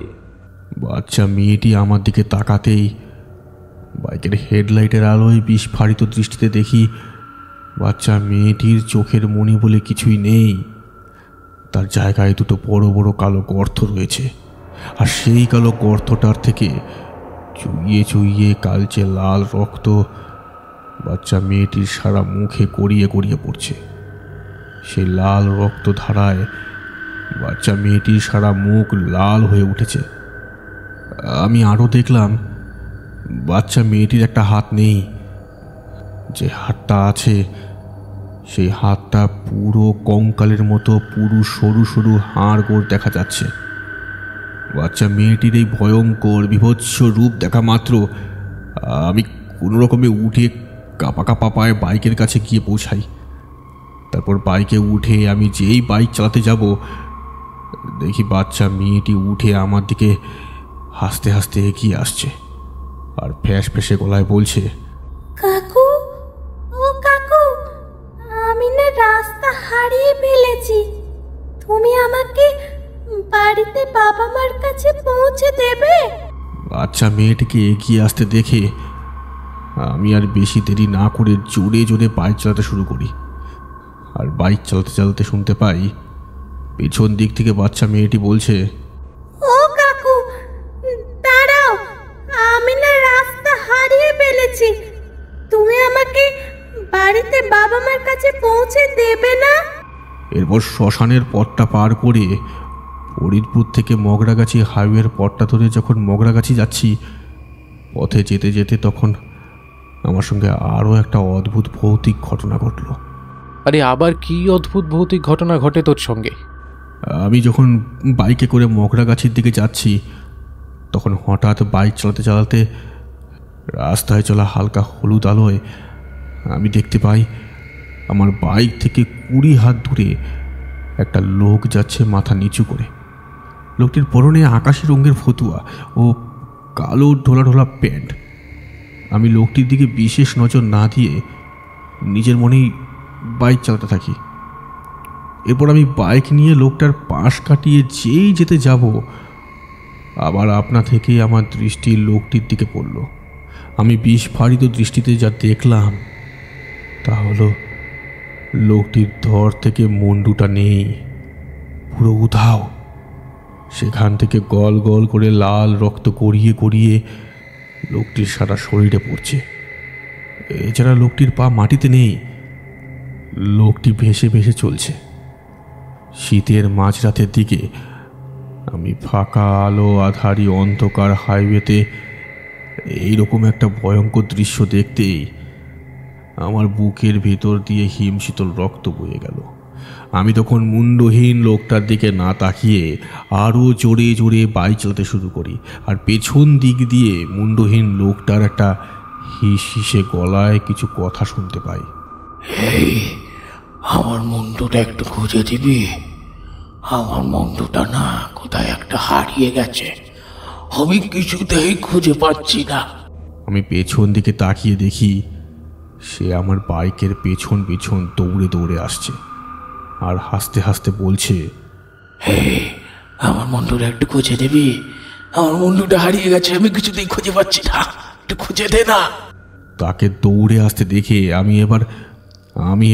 বাচ্চা মেয়েটি আমার দিকে তাকাতেই বাইকের হেডলাইটের আলোয় বিস্ফারিত দৃষ্টিতে দেখি বাচ্চা মেয়েটির চোখের মণি বলে কিছুই নেই, তার জায়গায় দুটো বড় বড় কালো গর্ত রয়েছে, আর সেই কালো গর্তটার থেকে চুইয়ে চুইয়ে কালচে লাল রক্ত বাচ্চা মেয়েটির সারা মুখে গড়িয়ে গড়িয়ে পড়ছে। সেই লাল রক্ত ধারায় বাচ্চা মেয়েটির সারা মুখ লাল হয়ে উঠেছে। আমি আরও দেখলাম বাচ্চা মেয়েটির একটা হাত নেই, যে হাতটা আছে সেই হাতটা পুরো কঙ্কালের মতো পুরো সরু সরু হাড় গোড় দেখা যাচ্ছে। বাচ্চা মেয়েটির এই ভয়ঙ্কর বিভৎস রূপ দেখা মাত্র আমি কোনো রকমে উঠে কাঁপা কাঁপা পায়ে বাইকের কাছে গিয়ে পৌঁছাই। তারপর বাইকে উঠে আমি যেই বাইক চালাতে যাব, দেখি বাচ্চা মেয়েটি উঠে আমার দিকে হাসতে হাসতে এগিয়ে আসছে, আর ফ্যাঁস ফেঁসে গলায় বলছে, কাকু, ও কাকু, আমি না রাস্তা হারিয়ে ফেলেছি, তুমি আমাকে বাড়িতে বাবা মার কাছে পৌঁছে দেবে? বাচ্চা মেয়েটিকে এগিয়ে আসতে দেখে আমি আর বেশি দেরি না করে জোরে জোরে বাইক চালাতে শুরু করি। আর বাইক চালাতে চালাতে শুনতে পাই পেছন দিক থেকে বাচ্চা মেয়েটি বলছে, ও কাকু, দাঁড়াও, আমি না রাস্তা হারিয়ে ফেলেছি, তুমি আমাকে বাড়িতে বাবা মার কাছে পৌঁছে দেবে না? এরপর শ্মশানের পথটা পার করে ফরিদপুর থেকে মগরাগাছি হাইওয়ের পথটা ধরে যখন মগরাগাছি যাচ্ছি, পথে যেতে যেতে তখন আমার সঙ্গে আরও একটা অদ্ভুত ভৌতিক ঘটনা ঘটল। আরে আবার কি অদ্ভুত ভৌতিক ঘটনা ঘটে তোর সঙ্গে? আমি যখন বাইকে করে মগরাগাছির দিকে যাচ্ছি, তখন হঠাৎ বাইক চালাতে চালাতে রাস্তায় চলা হালকা হলুদ আলোয় আমি দেখতে পাই আমার বাইক থেকে 20 হাত দূরে একটা লোক যাচ্ছে মাথা নিচু করে। লোকটির পরনে আকাশি রঙের ফতুয়া ও কালো ঢোলা ঢোলা প্যান্ট। আমি লোকটির দিকে বিশেষ নজর না দিয়ে নিজের মনেই বাইক চালাতে থাকি। এরপর আমি বাইক নিয়ে লোকটার পাশ কাটিয়ে যেই যেতে যাব, আবার আপনা থেকেই আমার দৃষ্টি লোকটির দিকে পড়ল। আমি বিস্ফারিত দৃষ্টিতে যা দেখলাম তা হলো লোকটির ধর থেকে মুন্ডুটা নেই, পুরো উধাও। সেখান থেকে গল গল করে লাল রক্ত গড়িয়ে গড়িয়ে লোকটির সারা শরীরে পড়ছে। এছাড়া লোকটির পা মাটিতে নেই, লোকটি ভেসে ভেসে চলছে। শীতের মাঝরাতের দিকে আমি ফাঁকা আলো আধারি অন্ধকার হাইওয়েতে এইরকম একটা ভয়ঙ্কর দৃশ্য দেখতেই আমার বুকের ভিতর দিয়ে হিমশীতল রক্ত বয়ে গেল। আমি তখন মুন্ডহীন লোকটার দিকে না তাকিয়ে আরও জোরে জোরে বাইক চালাতে শুরু করি, আর পেছন দিক দিয়ে মুন্ডহীন লোকটার একটা হিস হিসে গলায় কিছু কথা শুনতে পাই। এই, আমার মুন্ডুটা একটু খুঁজে দিবি? আমার মুন্ডুটা না কোথায় একটা হারিয়ে গেছে, আমি কিছুতেই খুঁজে পাচ্ছি না। আমি পেছন দিকে তাকিয়ে দেখি সে আমার বাইকের পেছন পেছন দৌড়ে দৌড়ে আসছে, আর হাসতে হাসতে বলছে, এই, আমার মুন্ডুটা একটু খুঁজে দিবি? আমার মুন্ডুটা হারিয়ে গেছে, আমি কিছুতেই খুঁজে পাচ্ছি না, একটু খুঁজে দে না। তাকে দৌড়ে আসতে দেখে আমি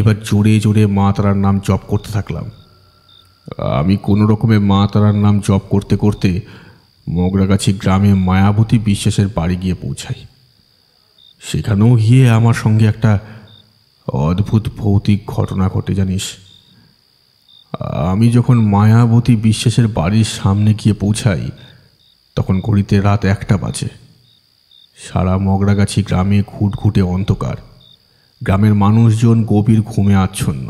এবার জোরে জোরে মা তারার নাম জপ করতে থাকলাম। আমি কোনো রকমে মা তারার নাম জপ করতে করতে মগরাগাছি গ্রামে মায়াবতী বিশ্বাসের বাড়ি গিয়ে পৌঁছাই। সেখানেও গিয়ে আমার সঙ্গে একটা অদ্ভুত ভৌতিক ঘটনা ঘটে জানিস। আমি যখন মায়াবতী বিশ্বাসের বাড়ির সামনে গিয়ে পৌঁছাই, তখন ঘড়িতে রাত 1টা বাজে। সারা মগরাগাছি গ্রামে ঘুটঘুটে অন্ধকার, গ্রামের মানুষজন গভীর ঘুমে আচ্ছন্ন।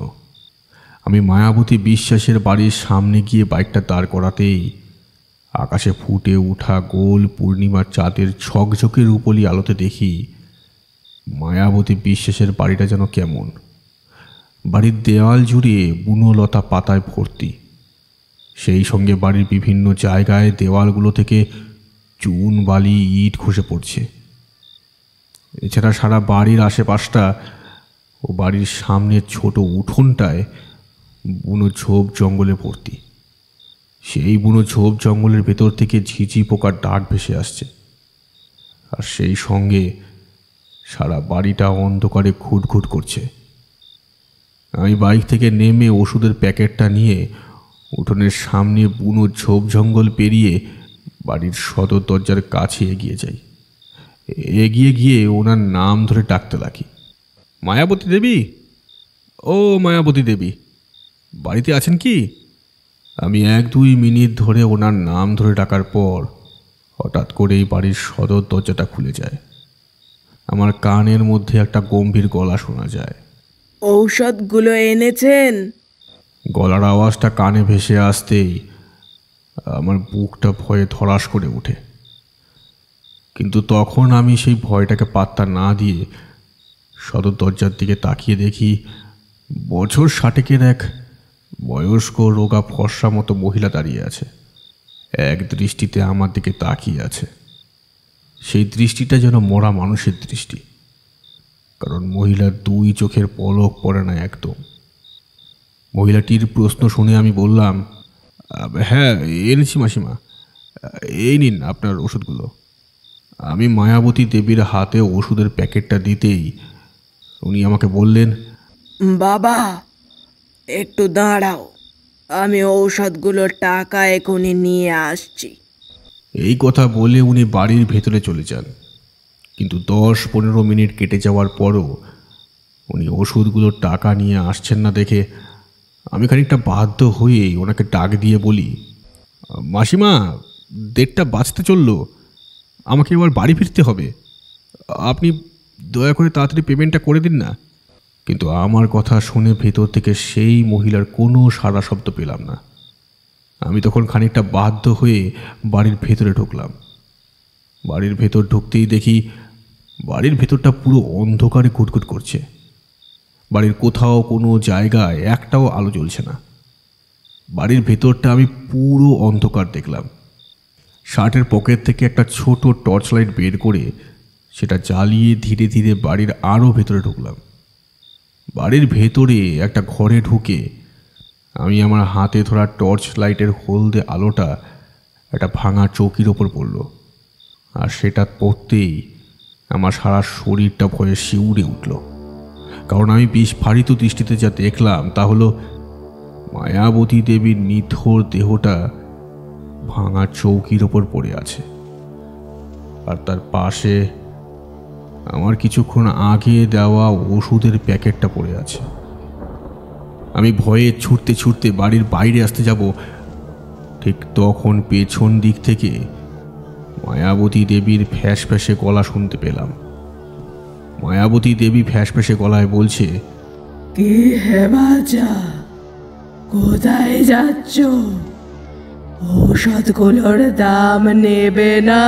আমি মায়াবতী বিশ্বাসের বাড়ির সামনে গিয়ে বাইকটা দাঁড় করাতেই আকাশে ফুটে ওঠা গোল পূর্ণিমার চাঁদের ঝকঝকে রূপলি আলোতে দেখি মায়াবতী বিশ্বাসের বাড়িটা যেন কেমন। বাড়ির দেওয়াল জুড়ে বুনোলতা পাতায় ভর্তি, সেই সঙ্গে বাড়ির বিভিন্ন জায়গায় দেওয়ালগুলো থেকে চুন বালি ইট খসে পড়ছে। এছাড়া সারা বাড়ির আশেপাশটা ও বাড়ির সামনের ছোট উঠোনটায় বুনো ঝোপ জঙ্গলে ভর্তি। সেই বুনো ঝোপ জঙ্গলের ভেতর থেকে ঝিঝি পোকার ডাক ভেসে আসছে, আর সেই সঙ্গে সারা বাড়িটা অন্ধকারে ঘুটঘুট করছে। আমি বাইক থেকে নেমে ওষুধের প্যাকেটটা নিয়ে উঠোনের সামনে বুনো ঝোপ জঙ্গল পেরিয়ে বাড়ির সদর দরজার কাছে এগিয়ে যাই। এগিয়ে গিয়ে ওনার নাম ধরে ডাকতে লাগি, মায়াবতী দেবী, ও মায়াবতী দেবী, বাড়িতে আছেন কি? আমি 1-2 মিনিট ধরে ওনার নাম ধরে ডাকার পর হঠাৎ করেই বাড়ির সদর দরজাটা খুলে যায়। আমার কানের মধ্যে একটা গম্ভীর গলা শোনা যায়, ঔষধগুলো এনেছেন? গলার আওয়াজটা কানে ভেসে আসতেই আমার বুকটা ভয়ে ধড়াস করে ওঠে। কিন্তু তখন আমি সেই ভয়টাকে পাত্তা না দিয়ে সদর দরজার দিকে তাকিয়ে দেখি বছর 60-এর এক বয়স্ক রোগা ফর্সা মতো মহিলা দাঁড়িয়ে আছে, এক দৃষ্টিতে আমার দিকে তাকিয়ে আছে। সেই দৃষ্টিটা যেন মরা মানুষের দৃষ্টি, কারণ মহিলার 2 চোখের পলক পড়ে না একদম। মহিলাটির প্রশ্ন শুনে আমি বললাম, হ্যাঁ এনেছি মাসিমা, এই নিন আপনার ওষুধগুলো। আমি মায়াবতী দেবীর হাতে ওষুধের প্যাকেটটা দিতেই উনি আমাকে বললেন, বাবা একটু দাঁড়াও, আমি ঔষধগুলোর টাকা এখনই নিয়ে আসছি। এই কথা বলে উনি বাড়ির ভেতরে চলে যান। কিন্তু 10-15 মিনিট কেটে যাওয়ার পরও উনি ওষুধগুলোর টাকা নিয়ে আসছেন না দেখে আমি খানিকটা বাধ্য হয়েই ওনাকে ডাক দিয়ে বলি, মাসিমা 1:30 বাজতে চললো, আমাকে এবার বাড়ি ফিরতে হবে, আপনি দয়া করে তাড়াতাড়ি পেমেন্টটা করে দিন না। কিন্তু আমার কথা শুনে ভেতর থেকে সেই মহিলার কোনো সাড়া শব্দ পেলাম না। আমি তখন খানিকটা বাধ্য হয়ে বাড়ির ভেতরে ঢুকলাম। বাড়ির ভেতর ঢুকতেই দেখি বাড়ির ভেতরটা পুরো অন্ধকারে ঘুটঘুট করছে। বাড়ির কোথাও কোনো জায়গায় একটাও আলো জ্বলছে না। বাড়ির ভেতরটা আমি পুরো অন্ধকার দেখলাম। শার্টের পকেট থেকে একটা ছোট টর্চ লাইট বের করে সেটা জ্বালিয়ে ধীরে ধীরে বাড়ির আরও ভেতরে ঢুকলাম। বাড়ির ভেতরে একটা ঘরে ঢুকে আমি আমার হাতে ধরা টর্চ লাইটের হলদে আলোটা একটা ভাঙা চৌকির ওপর পড়ল, আর সেটা পড়তেই আমার সারা শরীরটা ভয়ে শিউরে উঠল। কারণ আমি বিস্ফারিত দৃষ্টিতে যা দেখলাম তা হলো মায়াবতী দেবীর নিথর দেহটা ভাঙা চৌকির ওপর পড়ে আছে, আর তার পাশে আমার কিছুক্ষণ আগে দেওয়া ওষুধের প্যাকেটটা পড়ে আছে। আমি ভয়ে ছুটতে ছুটতে বাড়ির বাইরে আসতে যাব, ঠিক তখন পেছন দিক থেকে মায়াবতী দেবীর ফ্যাঁস ফ্যাঁসে গলা শুনতে পেলাম। মায়াবতী দেবী ফ্যাঁস ফ্যাঁসে গলায় বলছে, কি হে বাজা, কোথায় যাচ্ছ? ঔষধগুলোর দাম নেবে না?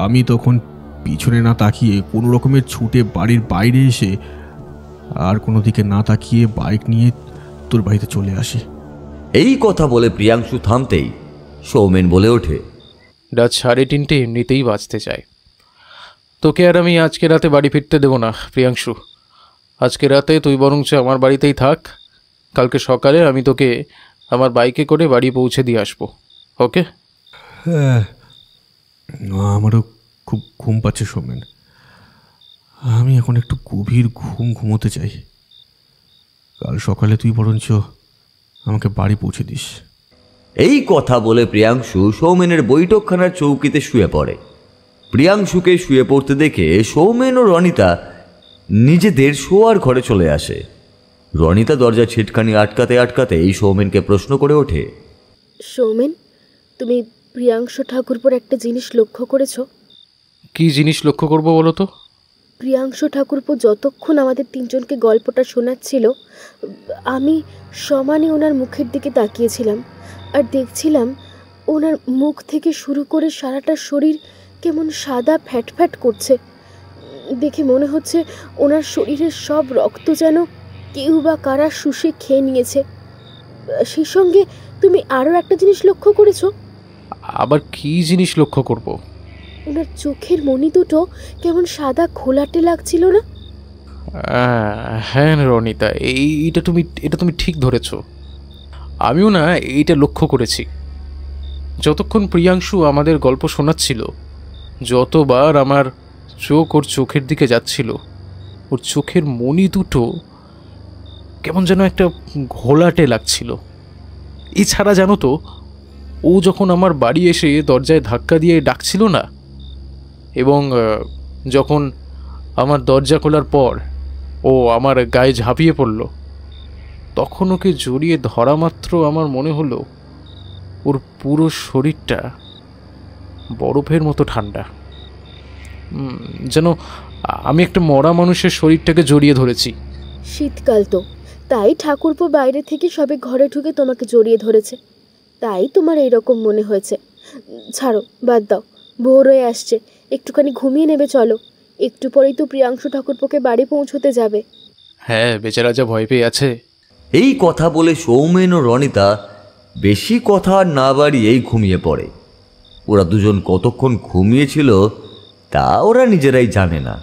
আমি তখন পিছনে না তাকিয়ে কোনো রকমের ছুটে বাড়ির বাইরে এসে আর কোনো দিকে না তাকিয়ে বাইক নিয়ে তোর বাড়িতে চলে আসি। এই কথা বলে প্রিয়াংশু থামতেই সৌমেন বলে ওঠে, রাত 3:30 এমনিতেই বাঁচতে চায়। তোকে আর আমি আজকে রাতে বাড়ি ফিরতে দেবো না প্রিয়াংশু। আজকে রাতে তুই বরঞ্চ আমার বাড়িতেই থাক, কালকে সকালে আমি তোকে আমার বাইকে করে বাড়ি পৌঁছে দিয়ে আসবো, ওকে? হ্যাঁ, আমারও খুব ঘুম পাচ্ছে সৌমেন, আমি এখন একটু গভীর ঘুমোতে চাই। কাল সকালে তুই বরঞ্চ আমাকে বাড়ি পৌঁছে দিস। এই কথা বলে প্রিয়াংশু সৌমেনের বৈঠকখানার চৌকিতে শুয়ে পড়ে। প্রিয়াংশুকে শুয়ে পড়তে দেখে সৌমেন ও রনিতা নিজেদের শোয়ার ঘরে চলে আসে। রনিতা দরজা ছিটকানি আটকাতে আটকাতে এই সৌমেনকে প্রশ্ন করে ওঠে, সৌমেন, তুমি প্রিয়াংশু ঠাকুরপোর একটা জিনিস লক্ষ্য করেছো? কি জিনিস লক্ষ্য করবো বলো তো? প্রিয়াংশু ঠাকুরপো যতক্ষণ আমাদের 3 জনকে গল্পটা শোনাচ্ছিল, আমি সমানে ওনার মুখের দিকে তাকিয়েছিলাম আর দেখছিলাম ওনার মুখ থেকে শুরু করে সারাটা শরীর কেমন সাদা ফ্যাট করছে। দেখে মনে হচ্ছে ওনার শরীরের সব রক্ত যেন কেউ বা কারা শুষে খেয়ে নিয়েছে। সেই সঙ্গে তুমি আরও একটা জিনিস লক্ষ্য করেছো? আবার কি জিনিস লক্ষ্য করব? ওনার চোখের মণি দুটো কেমন সাদা ঘোলাটে লাগছিল না? হ্যাঁ রনিতা, এটা তুমি ঠিক ধরেছ। আমিও না এইটা লক্ষ্য করেছি। যতক্ষণ প্রিয়াংশু আমাদের গল্প শোনাচ্ছিল, যতবার আমার চোখ ওর চোখের দিকে যাচ্ছিল, ওর চোখের মণি দুটো কেমন যেন একটা ঘোলাটে লাগছিল। এছাড়া জানো তো, ও যখন আমার বাড়ি এসে দরজায় ধাক্কা দিয়ে ডাকছিল না, এবং যখন আমার দরজা খোলার পর ও আমার গায়ে ঝাঁপিয়ে পড়ল, তখন ওকে জড়িয়ে ধরা মাত্র আমার মনে হলো ওর পুরো শরীরটা বরফের মতো ঠান্ডা, যেন আমি একটা মরা মানুষের শরীরটাকে জড়িয়ে ধরেছি। শীতকাল তো, তাই ঠাকুরপো বাইরে থেকে সবে ঘরে ঢুকে তোমাকে জড়িয়ে ধরেছে, তাই তোমার এইরকম মনে হয়েছে। ছাড়ো, বাদ দাও, ভোর হয়ে আসছে, একটুখানি ঘুমিয়ে নেবে। চলো, একটু পরেই তো প্রিয়াংশু ঠাকুরপোকে বাড়ি পৌঁছতে যাবে। হ্যাঁ, বেচারা যা ভয় পেয়ে আছে। এই কথা বলে সৌমেন ও রনিতা বেশি কথা না বাড়িয়েই ঘুমিয়ে পড়ে। ওরা দুজন কতক্ষণ ঘুমিয়েছিল তা ওরা নিজেরাই জানে না।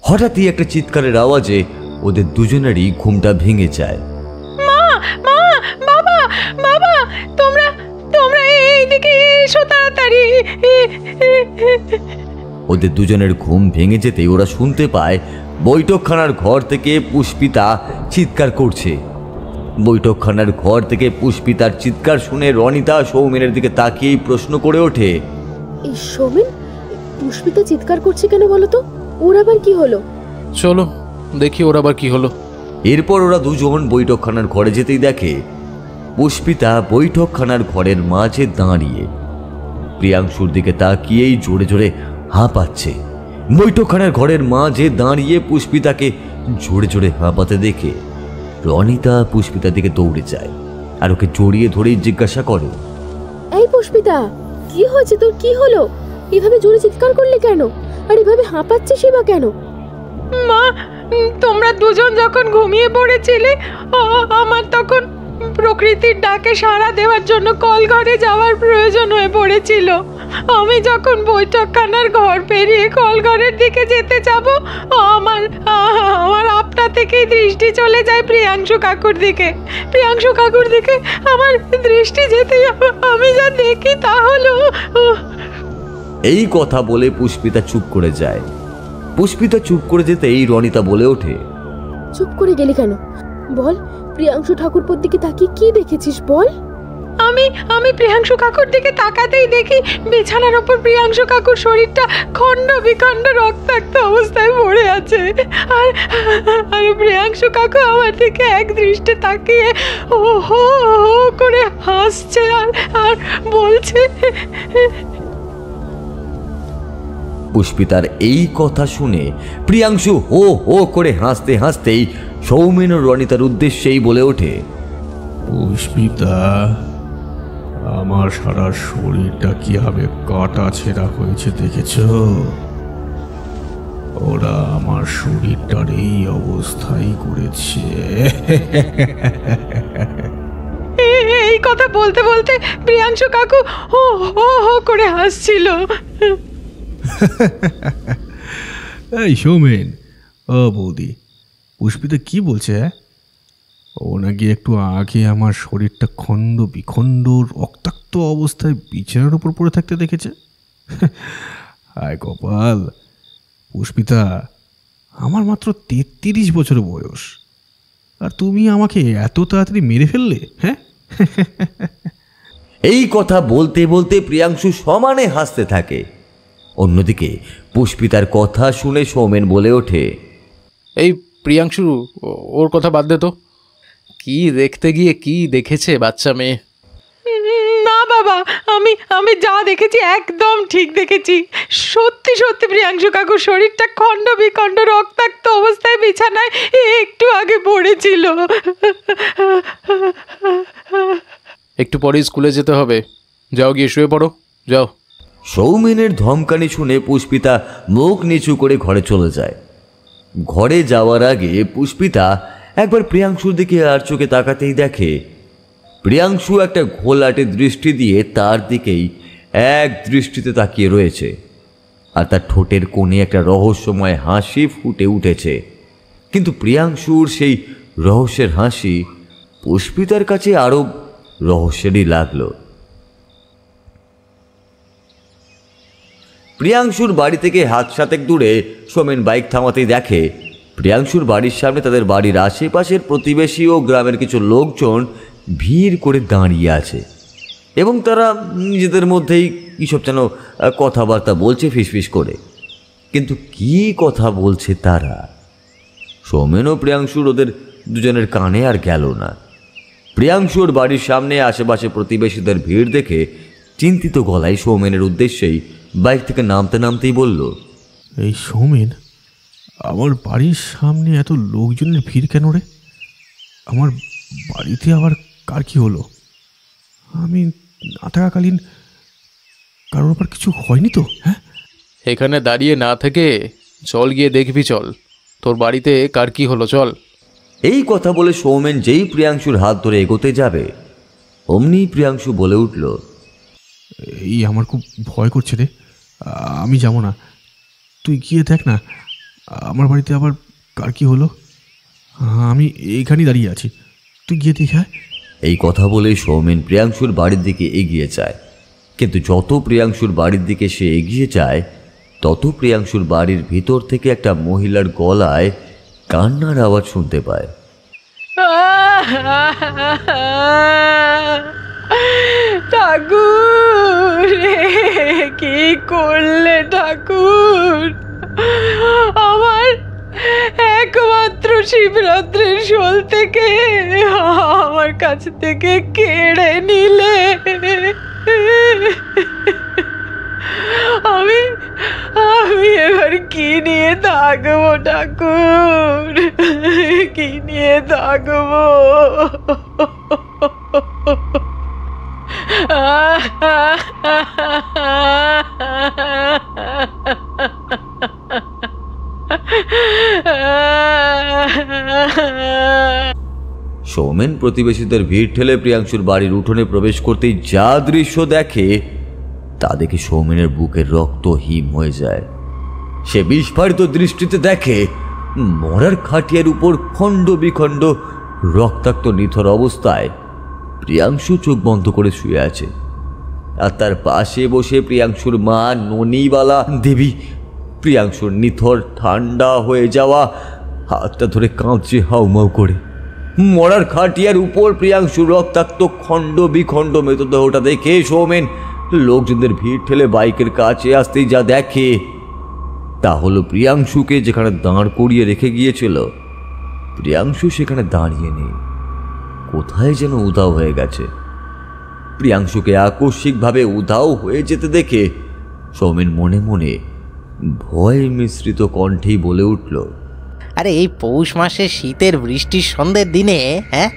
হঠাৎই একটা চিৎকারের আওয়াজে ওদের দুজনেরই ঘুমটা ভেঙে যায়। মা, মা, বাবা, বাবা, তোমরা তোমরা এইদিকে এসো তাড়াতাড়ি। ওদের দুজনের ঘুম ভেঙে যেতেই ওরা শুনতে পায় বৈঠকখানার ঘর থেকে পুষ্পিতা চিৎকার করছে। বৈঠকখানার ঘর থেকে পুষ্পিতার চিৎকার শুনে রনিতা সৌমেনের দিকে তাকিয়েই প্রশ্ন করে ওঠে, এই সৌমেন, পুষ্পিতা চিৎকার করছে কেন বলো তো? ওর আবার কি হলো? চলো দেখি ওর আবার কি হলো। এরপর ওরা দুজন বৈঠকখানার ঘরে যেতেই দেখে পুষ্পিতা বৈঠকখানার ঘরের মাঝে দাঁড়িয়ে প্রিয়াংশুর দিকে তাকিয়েই জোরে জোরে হাঁপাচ্ছে। বৈঠকখানার ঘরের মাঝে দাঁড়িয়ে পুষ্পিতাকে জোরে জোরে হাঁপাতে দেখে রনিতা পুষ্পিতার দিকে দৌড়ে যায় আর ওকে জড়িয়ে ধরেই জিজ্ঞাসা করে, এই পুষ্পিতা, কি হয়েছে তোর? কি হলো? এভাবে জোরে চিৎকার করলে কেন? আর এভাবে হাঁপাচ্ছিস বা কেন? মা, তোমরা দুজন যখন ঘুমিয়ে পড়েছিলে, আমার তখন প্রকৃতির ডাকে সাড়া দেওয়ার জন্য কল ঘরে যাওয়ার প্রয়োজন হয়ে পড়েছিল। আমি যখন বৈঠকখানার ঘর পেরিয়ে কল ঘরের দিকে যেতে যাব, আমার আপনা থেকেই দৃষ্টি চলে যায় প্রিয়াংশু কাকুর দিকে। প্রিয়াংশু কাকুর দিকে আমার দৃষ্টি যেতেই আমি যা দেখি তা হলো। এই কথা বলে পুষ্পিতা চুপ করে যায়। পুষ্পিতা চুপ করে যেতেই রনিতা বলে ওঠে, চুপ করে গেলি কেন? বল, প্রিয়াংশু ঠাকুরপোর দিকে তাকিয়ে কি দেখেছিস বল? আমি প্রিয়াংশু কাকুর দিকে তাকাতেই দেখি বিছানার ওপর প্রিয়াংশু কাকুর শরীরটা খণ্ড বিখণ্ড রক্তাক্ত অবস্থায় পড়ে আছে। আর প্রিয়াংশু কাকু আমার দিকে এক দৃষ্টে তাকিয়ে ও হো করে হাসছে আর বলছে। পুষ্পিতার এই কথা শুনে প্রিয়াংশু হো হো করে হাসতে হাসতেই সৌমেন ও রনিতার উদ্দেশ্যেই বলে ওঠে, পুষ্পিতা, আমার সারা শরীরটা কিভাবে কাটা ছেঁড়া হয়েছে দেখেছ? ওরা আমার শরীরটার এই অবস্থাই করেছে। এই কথা বলতে বলতে প্রিয়াংশু কাকু হো হো হো করে হাসছিল। এই সৌমেন, ও বৌদি, পুষ্পিতা কি বলছে? ও নাকি একটু আগে আমার শরীরটা খণ্ড বিখণ্ড রক্তাক্ত অবস্থায় বিছানার উপর পড়ে থাকতে দেখেছে। হায় কপাল! পুষ্পিতা, আমার মাত্র 33 বছর বয়স, আর তুমি আমাকে এত তাড়াতাড়ি মেরে ফেললে? হ্যাঁ? এই কথা বলতে বলতে প্রিয়াংশু সমানে হাসতে থাকে। অন্যদিকে পুষ্পিতার কথা শুনে সৌমেন বলে ওঠে, এই প্রিয়াংশু, ওর কথা বাদ দে তো। কি দেখতে গিয়ে কি দেখেছে বাচ্চা মেয়ে? না বাবা, আমি যা দেখেছি একদম ঠিক দেখেছি। সত্যি সত্যি প্রিয়াংশু কাকুর শরীরটা খণ্ড বিখণ্ড রক্তাক্ত অবস্থায় বিছানায় একটু আগে পড়েছিল। একটু পরে স্কুলে যেতে হবে, যাও গিয়ে শুয়ে পড়ো, যাও। সৌমেনের ধমকানি শুনে পুষ্পিতা মুখ নিচু করে ঘরে চলে যায়। ঘরে যাওয়ার আগে পুষ্পিতা একবার প্রিয়াংশুর দিকে আর চোখে তাকাতেই দেখে প্রিয়াংশু একটা ঘোলাটে দৃষ্টি দিয়ে তার দিকেই এক দৃষ্টিতে তাকিয়ে রয়েছে, আর তার ঠোঁটের কোণে একটা রহস্যময় হাসি ফুটে উঠেছে। কিন্তু প্রিয়াংশুর সেই রহস্যের হাসি পুষ্পিতার কাছে আরো রহস্যেরই লাগলো। প্রিয়াংশুর বাড়ি থেকে হাত সাতেক দূরে সৌমেন বাইক থামাতেই দেখে প্রিয়াংশুর বাড়ির সামনে তাদের বাড়ির আশেপাশের প্রতিবেশী ও গ্রামের কিছু লোকজন ভিড় করে দাঁড়িয়ে আছে এবং তারা নিজেদের মধ্যেই কীসব যেন কথাবার্তা বলছে ফিসফিস করে। কিন্তু কি কথা বলছে তারা সৌমেন ও প্রিয়াংশুর ওদের দুজনের কানে আর গেল না। প্রিয়াংশুর বাড়ির সামনে আশেপাশে প্রতিবেশীদের ভিড় দেখে চিন্তিত গলায় সৌমেনের উদ্দেশ্যেই বাইক থেকে নামতে নামতেই বলল, এই সৌমেন, আমার বাড়ির সামনে এত লোকজনের ভিড় কেন রে? আমার বাড়িতে আবার কার কি হলো? আমি না থাকাকালীন কারোর ওপর কিছু হয়নি তো? হ্যাঁ, এখানে দাঁড়িয়ে না থেকে চল গিয়ে দেখবি, চল তোর বাড়িতে কার কি হলো, চল। এই কথা বলে সৌমেন যেই প্রিয়াংশুর হাত ধরে এগোতে যাবে অমনি প্রিয়াংশু বলে উঠল, এই আমার খুব ভয় করছে রে, আমি যাব না, তুই গিয়ে দেখ না আমার বাড়িতে আবার কার কি হলো। আমি এইখানেই দাঁড়িয়ে আছি, তুই গিয়ে দেখ। হ্যাঁ। এই কথা বলে সৌমেন প্রিয়াংশুর বাড়ির দিকে এগিয়ে যায়, কিন্তু যত প্রিয়াংশুর বাড়ির দিকে সে এগিয়ে যায় তত প্রিয়াংশুর বাড়ির ভিতর থেকে একটা মহিলার গলায় কান্নার আওয়াজ শুনতে পায়। ঠাকুর, কি করলে ঠাকুর? আমার একমাত্র শিবরাত্রির শোল থেকে আমার কাছ থেকে কেড়ে নিলে। আমি আমি এবার কি নিয়ে থাকবো ঠাকুর? কি নিয়ে থাকবো? সৌমেন প্রতিবেশীদের ভিড় ঠেলে প্রিয়াংশুর বাড়ির উঠোনে প্রবেশ করতেই যা দৃশ্য দেখে তা দেখে সৌমেনের বুকের রক্ত হিম হয়ে যায়। সে বিস্ফারিত দৃষ্টিতে দেখে মরার খাটিয়ার উপর খণ্ড বিখণ্ড রক্তাক্ত নিথর অবস্থায় প্রিয়াংশু চোখ বন্ধ করে শুয়ে আছে, আর তার পাশে বসে প্রিয়াংশুর মা ননিবালা দেবী প্রিয়াংশুর নিথর ঠান্ডা হয়ে যাওয়া হাতটা ধরে কাঁপছে হাউমাউ করে। মরার খাটিয়ার উপর প্রিয়াংশুর রক্তাক্ত খণ্ড বিখণ্ড মৃতদেহটা দেখে সৌমেন লোকজনদের ভিড় ঠেলে বাইকের কাছে আসতেই যা দেখে তা হলো প্রিয়াংশুকে যেখানে দাঁড় করিয়ে রেখে গিয়েছিল প্রিয়াংশু সেখানে দাঁড়িয়ে নেই, কোথায় যেন উধাও হয়ে গেছে। প্রিয়াংশুকে আকস্মিকভাবে উধাও হয়ে যেতে দেখে সৌমেন মনে মনে ভয় মিশ্রিত কণ্ঠেই বলে উঠল, আরে এই পৌষ মাসে শীতের বৃষ্টির সন্ধ্যের দিনে, হ্যাঁ,